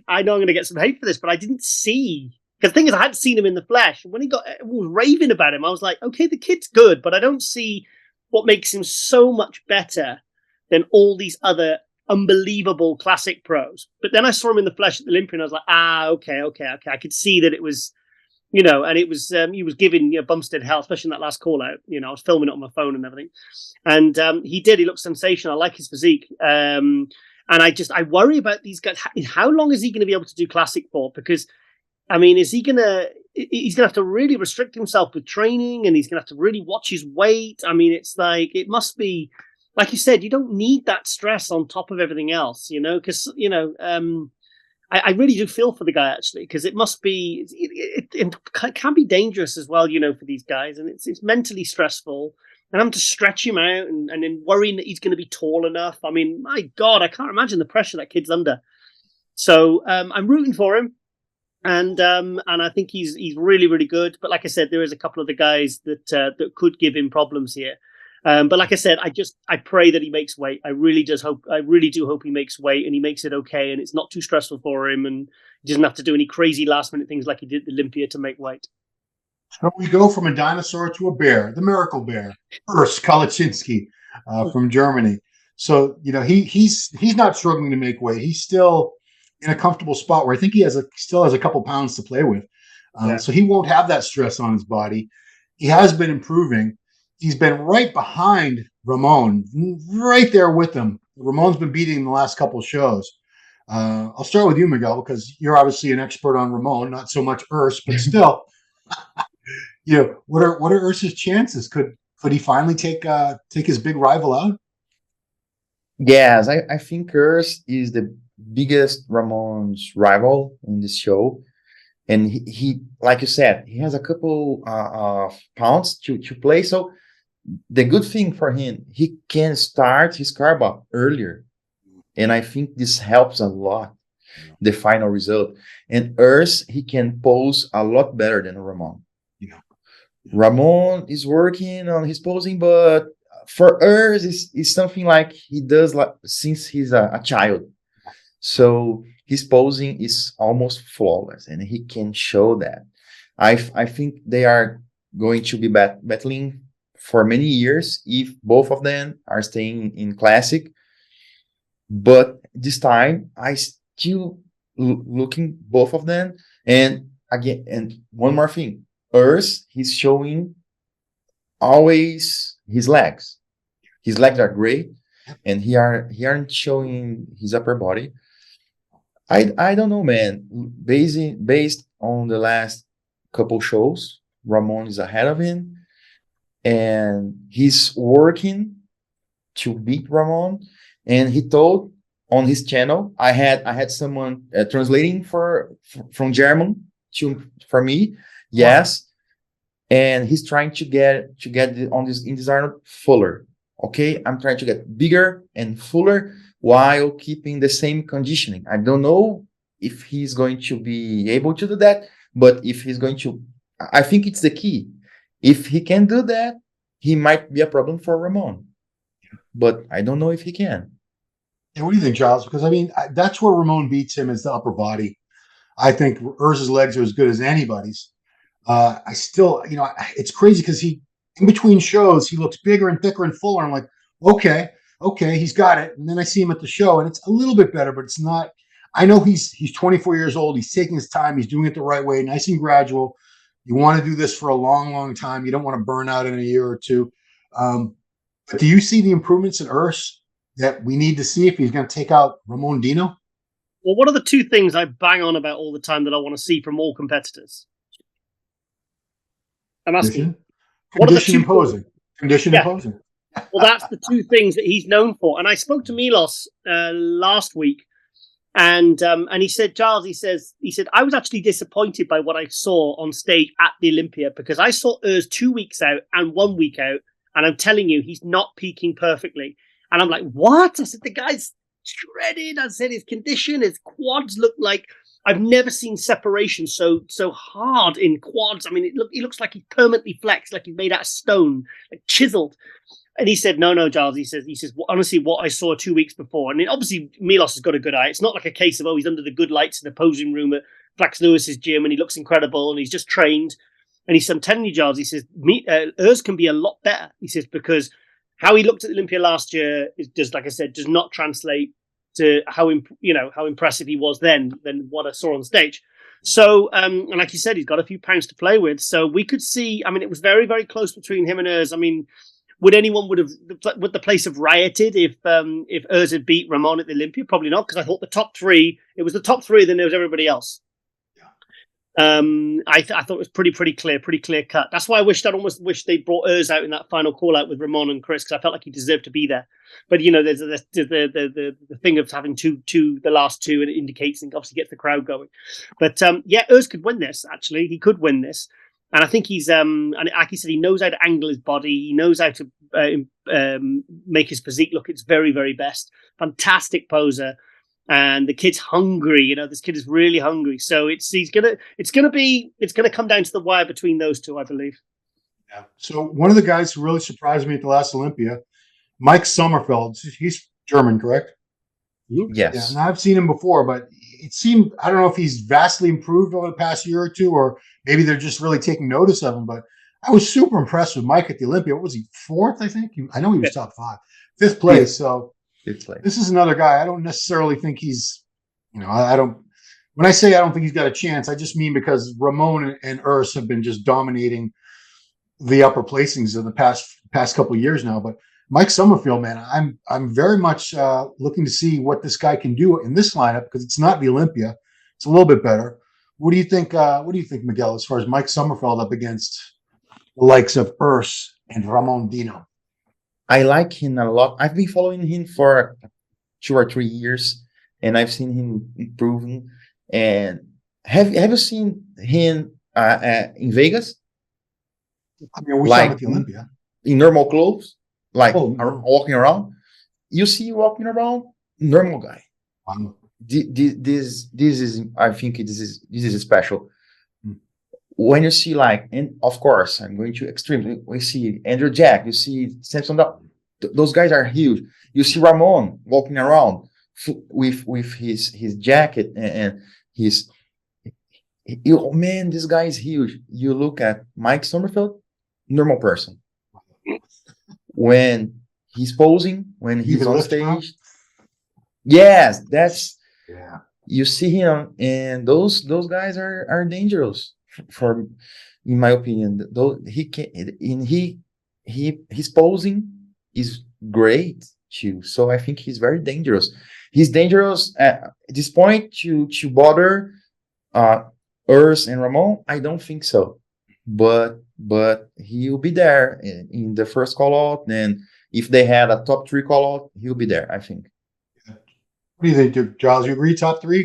I know I'm going to get some hate for this, but I didn't see, because the thing is, I hadn't seen him in the flesh. When everyone was raving about him, I was like, okay, the kid's good, but I don't see what makes him so much better than all these other unbelievable classic pros. But then I saw him in the flesh at the Olympia, and I was like, okay. I could see that it was, and it was, he was giving Bumstead hell, especially in that last call out. I was filming it on my phone and everything. And he looked sensational. I like his physique. And I worry about these guys. How long is he going to be able to do classic for? Because, I mean, he's going to have to really restrict himself with training, and he's going to have to really watch his weight. I mean, it's like, it must be, like you said, you don't need that stress on top of everything else, because, I really do feel for the guy, actually, because it must be, it can be dangerous as well, for these guys. And it's mentally stressful. And I'm to stretch him out and then worrying that he's going to be tall enough. I mean, my God, I can't imagine the pressure that kid's under. So I'm rooting for him. And I think he's really, really good. But like I said, there is a couple of the guys that could give him problems here. But like I said, I pray that he makes weight. I really do hope he makes weight and he makes it okay, and it's not too stressful for him, and he doesn't have to do any crazy last minute things like he did at Olympia to make weight. So we go from a dinosaur to a bear, the miracle bear, Urs Kalecinski from Germany. So he's not struggling to make weight. He's still in a comfortable spot where I think he still has a couple pounds to play with. So he won't have that stress on his body. He has been improving. he's been right behind Ramon, right there with him. Ramon's been beating him the last couple of shows. I'll start with you, Miguel, because you're obviously an expert on Ramon, not so much Urs, but still, what are Urs's chances? Could he finally take his big rival out? Yes, I think Urs is the biggest Ramon's rival in this show. And he, like you said, he has a couple of pounds to play. So the good thing for him, he can start his carb up earlier. And I think this helps a lot, the final result. And Urs, he can pose a lot better than Ramon. Ramon is working on his posing, but for Urs, it's something like he does since he's a child. So his posing is almost flawless, and he can show that. I think they are going to be battling for many years if both of them are staying in Classic. But this time, I still looking both of them. And again, and one more thing, Urs, he's showing always his legs. His legs are great, and he aren't showing his upper body. I don't know, man. Based on the last couple shows, Ramon is ahead of him, and he's working to beat Ramon. And he told on his channel, I had someone translating from German for me. Yes, and he's trying to get on this in this Arnold fuller. Okay, I'm trying to get bigger and fuller while keeping the same conditioning. I don't know if he's going to be able to do that, but if he's going to, I think it's the key. If he can do that, he might be a problem for Ramon. But I don't know if he can. And what do you think, Giles? Because, I mean, that's where Ramon beats him, is the upper body. I think Urs's legs are as good as anybody's. I still, it's crazy because in between shows, he looks bigger and thicker and fuller. I'm like, okay, he's got it. And then I see him at the show, and it's a little bit better, but it's not. I know he's 24 years old. He's taking his time. He's doing it the right way, nice and gradual. You want to do this for a long, long time. You don't want to burn out in a year or two. But do you see the improvements in Urs that we need to see if he's going to take out Ramon Dino? Well, what are the two things I bang on about all the time that I want to see from all competitors? I'm asking. Condition imposing. Imposing. Well, that's the two things that he's known for. And I spoke to Milos last week, and he said, Giles, he said, I was actually disappointed by what I saw on stage at the Olympia, because I saw Urs 2 weeks out and 1 week out, and I'm telling you, he's not peaking perfectly. And I'm like, what? I said, the guy's shredded. I said, his condition, his quads look like, I've never seen separation so hard in quads. I mean, he looks like he's permanently flexed, like he's made out of stone, like chiseled. And he said, no, Giles. He says, honestly, what I saw 2 weeks before. I mean, obviously, Milos has got a good eye. It's not like a case of, he's under the good lights in the posing room at Flax Lewis's gym and he looks incredible and he's just trained. And he said, I'm telling you, Giles, he says, Urs can be a lot better. He says, because how he looked at the Olympia last year is just, like I said, does not translate to how impressive he was then than what I saw on stage. So, and like you said, he's got a few pounds to play with. So we could see, I mean, it was very, very close between him and Urs. I mean, would the place have rioted if Urs had beat Ramon at the Olympia? Probably not, because I thought it was the top three, then there was everybody else. I thought it was pretty clear cut. That's why I almost wish they brought Urs out in that final call out with Ramon and Chris, because I felt like he deserved to be there. But there's the thing of having the last two, and it indicates and obviously gets the crowd going. But Urs could win this. Actually, he could win this, and I think he's and like he said, he knows how to angle his body. He knows how to make his physique look its very, very best. Fantastic poser. And the kid's hungry, this kid is really hungry. So it's gonna come down to the wire between those two, I believe. Yeah. So one of the guys who really surprised me at the last Olympia, Mike Sommerfeld, he's German, correct? Yes. Yeah, and I've seen him before, but it seemed, I don't know if he's vastly improved over the past year or two, or maybe they're just really taking notice of him. But I was super impressed with Mike at the Olympia. What was he, fourth, I think? I know he was top five. Fifth place, so... This is another guy. I don't necessarily think he's, I don't, when I say I don't think he's got a chance, I just mean because Ramon and Urs have been just dominating the upper placings of the past past couple of years now. But Mike Summerfield, man, I'm very much looking to see what this guy can do in this lineup because it's not the Olympia. It's a little bit better. What do you think? What do you think, Miguel, as far as Mike Summerfield up against the likes of Urs and Ramon Dino? I like him a lot. I've been following him for 2 or 3 years, and I've seen him improving. And have you seen him in Vegas? I mean, we saw him at the Olympia in normal clothes, like no. walking around. You see walking around, normal guy. Wow. This is, I think this is special. When you see and of course I'm going to extreme. We see Andrew Jack, you see Samson Dauda. Those guys are huge. You see Ramon walking around with his jacket and his. Man, this guy is huge. You look at Mike Summerfield, normal person. When he's posing, when he's on stage, yes, that's. Yeah. You see him, and those guys are dangerous. For, in my opinion, though his posing is great too. So I think he's very dangerous. He's dangerous at this point to bother Urs and Ramon. I don't think so, but he'll be there in the first call out. And if they had a top 3 call out, he'll be there, I think. What do you think, Giles? You agree? Top 3,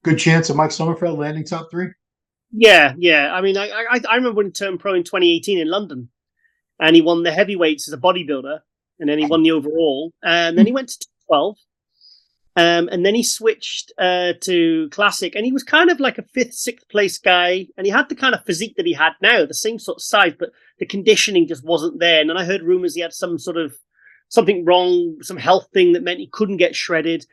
good chance of Mike Summerfield landing top 3. Yeah. I mean, I remember when he turned pro in 2018 in London, and he won the heavyweights as a bodybuilder, and then he won the overall, and then he went to 12, and then he switched to classic, and he was kind of like a 5th, 6th place guy, and he had the kind of physique that he had now, the same sort of size, but the conditioning just wasn't there. And then I heard rumors he had something wrong, some health thing that meant he couldn't get shredded.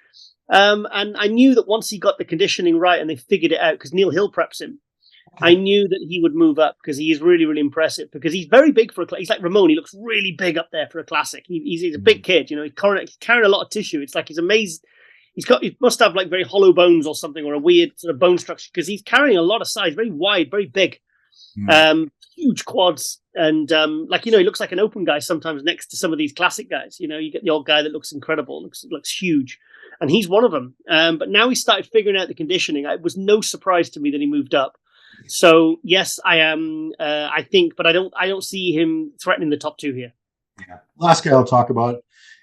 And I knew that once he got the conditioning right and they figured it out, because Neil Hill preps him, I knew that he would move up because he is really, really impressive. Because he's very big for he's like Ramon. He looks really big up there for a classic. He's a big kid, he's carrying a lot of tissue. It's like he's amazed. He must have like very hollow bones or something, or a weird sort of bone structure, because he's carrying a lot of size, very wide, very big, huge quads, and he looks like an open guy sometimes next to some of these classic guys. You get the old guy that looks incredible, looks huge, and he's one of them. But now he started figuring out the conditioning. It was no surprise to me that he moved up. So yes, I am. I think, but I don't see him threatening the top 2 here. Yeah. Last guy I'll talk about,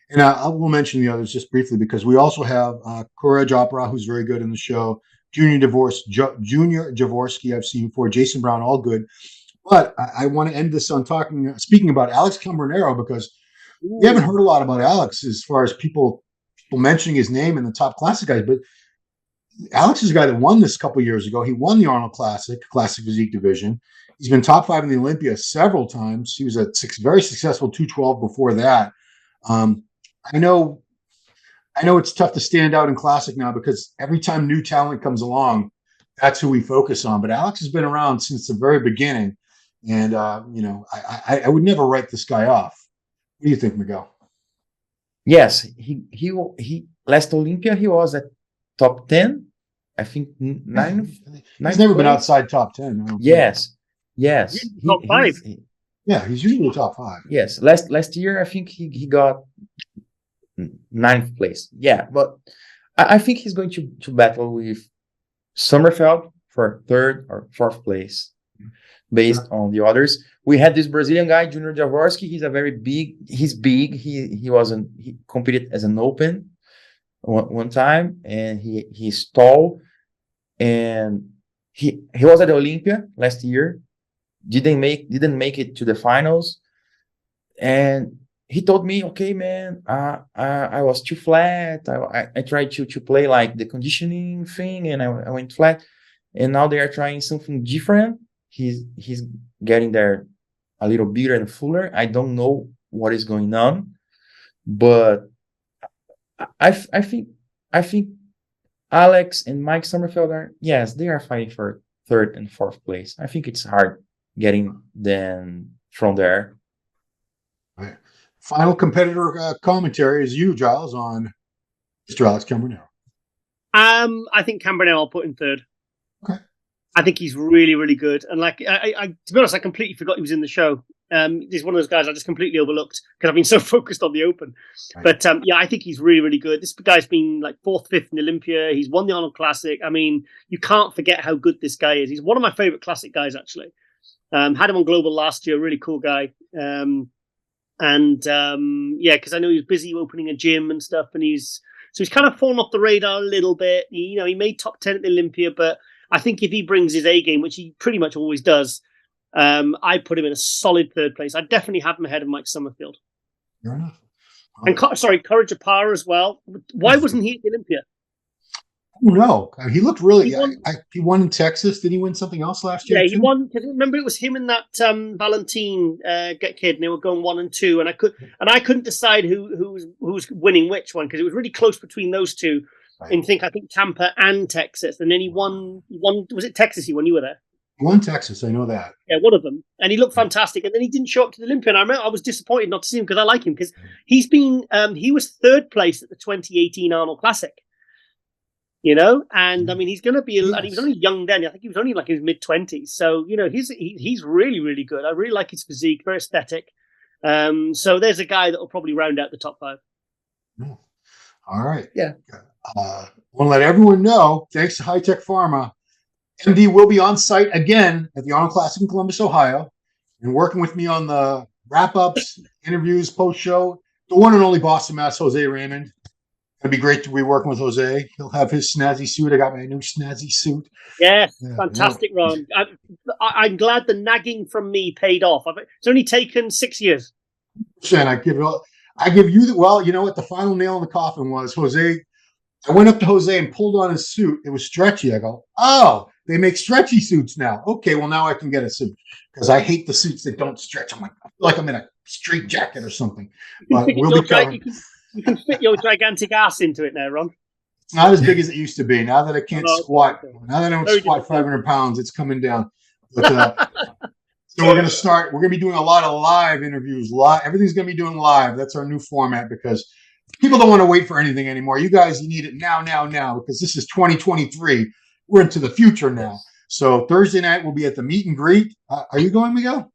and I will mention the others just briefly because we also have Courage Opera, who's very good in the show. Junior Jaworski, I've seen before. Jason Brown, all good. But I want to end this on speaking about Alex Cambronero, because we haven't heard a lot about Alex as far as people mentioning his name in the top classic guys, but Alex is a guy that won this a couple of years ago. He won the Arnold Classic physique division. He's been top 5 in the Olympia several times. He was a very successful 212 before that. I know it's tough to stand out in classic now because every time new talent comes along, that's who we focus on. But Alex has been around since the very beginning, and I would never write this guy off. What do you think, Miguel? Yes, he last Olympia he was at top 10. I think 9. He's never been outside top 10. Yes. Top 5. He's usually top 5. Yes, last year I think he got 9th place. Yeah, but I think he's going to battle with Summerfield for 3rd or 4th place, based on the others. We had this Brazilian guy, Junior Jaworski. He's big. He competed as an open one time, and he's tall, and he was at the Olympia last year. Didn't make it to the finals, and he told me, okay, man, I was too flat. I tried to play like the conditioning thing, and I went flat. And now they are trying something different. He's getting there a little bigger and fuller. I don't know what is going on, but I think Alex and Mike Summerfield they are fighting for 3rd and 4th place. I think it's hard getting them from there. Right. Final competitor commentary is you, Giles, on Mr. Alex Cambronero. I think Cambronero I'll put in 3rd. Okay. I think he's really, really good. And to be honest, I completely forgot he was in the show. He's one of those guys I just completely overlooked because I've been so focused on the Open. Right. But yeah, I think he's really, really good. This guy's been like 4th, 5th in Olympia. He's won the Arnold Classic. I mean, you can't forget how good this guy is. He's one of my favorite Classic guys, actually. Had him on Global last year. Really cool guy. Yeah, because I know he was busy opening a gym and stuff, and he's kind of fallen off the radar a little bit. He made top 10 at the Olympia, but I think if he brings his A game, which he pretty much always does, I put him in a solid 3rd place. I'd definitely have him ahead of Mike Summerfield. Fair enough. And Courage Apara as well. Why wasn't he at the Olympia? No, he looked really. He won in Texas. Did he win something else last year? Yeah, he won. Because remember, it was him and that Valentine kid, and they were going 1 and 2, and I couldn't decide who was winning which one because it was really close between those two. Right. I think Tampa and Texas, and then he won. Was it Texas? He won. You were there. He won Texas. I know that. Yeah, one of them, and he looked fantastic. And then he didn't show up to the Olympia. And I remember I was disappointed not to see him because I like him because he's been. He was 3rd place at the 2018 Arnold Classic. And I mean, he's going to be, and he was only young then. I think he was only like in his mid-20s. So, he's really, really good. I really like his physique, very aesthetic. So there's a guy that will probably round out the top 5. All right. Yeah. Want to let everyone know, thanks to High Tech Pharma, MD will be on site again at the Arnold Classic in Columbus, Ohio, and working with me on the wrap-ups, interviews, post-show. The one and only Boston Mass, Jose Raymond. It'd be great to be working with Jose. He'll have his snazzy suit. I got my new snazzy suit. Yes, fantastic, Ron. I'm glad the nagging from me paid off. It's only taken 6 years. And I give you the, well, you know what? The final nail in the coffin was Jose. I went up to Jose and pulled on his suit. It was stretchy. I go, oh, they make stretchy suits now. Okay, well, now I can get a suit because I hate the suits that don't stretch. I'm like I'm in a straight jacket or something. But we'll be covering. You can fit your gigantic ass into it now, Ron. It's not as big as it used to be. Now that I can't squat, now that I don't squat 500 pounds, it's coming down. But, so we're going to start. We're going to be doing a lot of live interviews. Everything's going to be doing live. That's our new format because people don't want to wait for anything anymore. You guys, you need it now, because this is 2023. We're into the future now. So Thursday night we'll be at the meet and greet. Are you going, Miguel?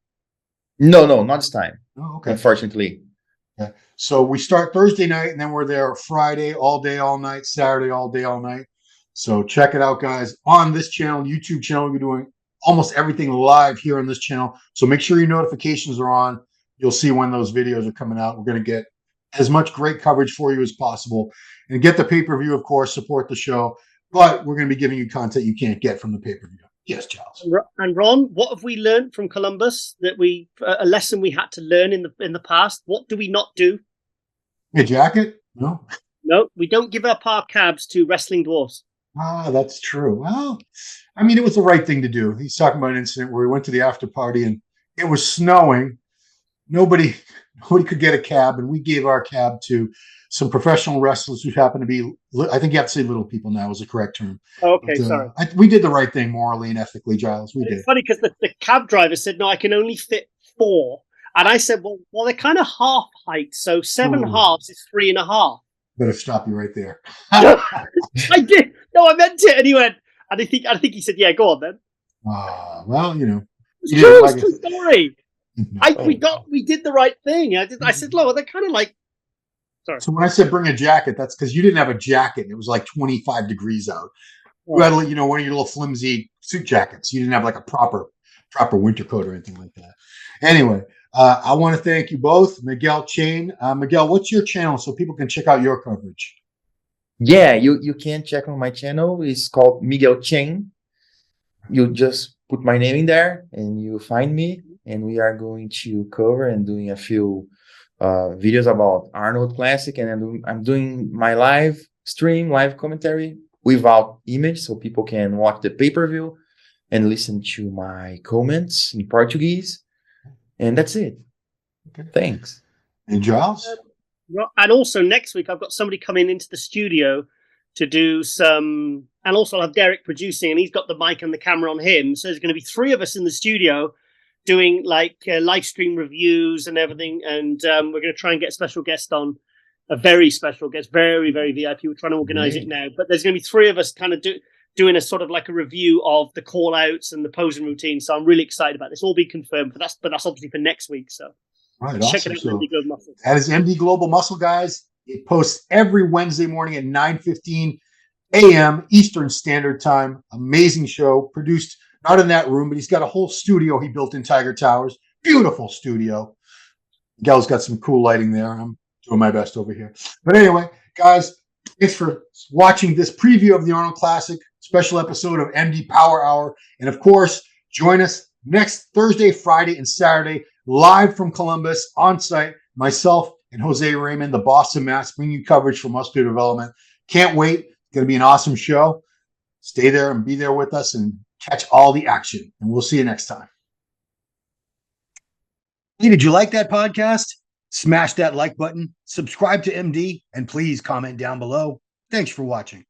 No, not this time. Oh, okay. Unfortunately. Okay. So we start Thursday night, and then we're there Friday all day, all night, Saturday all day, all night. So check it out, guys. On this channel, YouTube channel, we're doing almost everything live here on this channel. So make sure your notifications are on. You'll see when those videos are coming out. We're going to get as much great coverage for you as possible. And get the pay-per-view, of course, support the show. But we're going to be giving you content you can't get from the pay-per-view. Yes, Giles. And Ron, what have we learned from Columbus that a lesson we had to learn in the past? What do we not do? A jacket? No. No, we don't give up our cabs to wrestling dwarfs. Ah, that's true. Well, I mean, it was the right thing to do. He's talking about an incident where we went to the after party and it was snowing. Nobody could get a cab, and we gave our cab to some professional wrestlers who happen to be, I think you have to say little people now is the correct term. Okay, but, sorry. We did the right thing morally and ethically, Giles. We did. It's funny because the cab driver said, no, I can only fit 4. And I said, well, they're kind of half height. So 7 halves is 3.5. Better stop you right there. I did. No, I meant it. And he went, and I think he said, yeah, go on then. Well, It's true, it's true story. We did the right thing. I said, look, they're kind of like, sorry. So when I said bring a jacket, that's because you didn't have a jacket. It was like 25 degrees out. You had, one of your little flimsy suit jackets. You didn't have like a proper winter coat or anything like that. Anyway, I want to thank you both, Miguel Chain. Miguel, what's your channel so people can check out your coverage? Yeah, you can check on my channel. It's called Miguel Chain. You just put my name in there and you find me. And we are going to cover and doing a few videos about Arnold Classic. And I'm doing my live stream, live commentary without image, so people can watch the pay-per-view and listen to my comments in Portuguese. And that's it. Okay. Thanks. And Giles? And also next week, I've got somebody coming into the studio to do some, and also I'll have Derek producing, and he's got the mic and the camera on him. So there's going to be 3 of us in the studio doing like live stream reviews and everything. And we're going to try and get a special guest on, a very special guest, very, very VIP. We're trying to organize it now, but there's going to be 3 of us kind of doing a sort of like a review of the call outs and the posing routine. So I'm really excited about this. All be confirmed, but that's obviously for next week. So check it out. So MD Global Muscle. that is MD Global Muscle, guys. It posts every Wednesday morning at 9:15 a.m. Eastern Standard Time. Amazing show, produced not in that room, but he's got a whole studio he built in Tiger Towers. Beautiful studio. Miguel's got some cool lighting there. I'm doing my best over here. But anyway, guys, thanks for watching this preview of the Arnold Classic, special episode of MD Power Hour. And of course, join us next Thursday, Friday, and Saturday, live from Columbus, on site. Myself and Jose Raymond, the boss of Mass, bring you coverage for muscular development. Can't wait. It's going to be an awesome show. Stay there and be there with us and catch all the action. And we'll see you next time. Hey, did you like that podcast? Smash that like button, subscribe to MD, and please comment down below. Thanks for watching.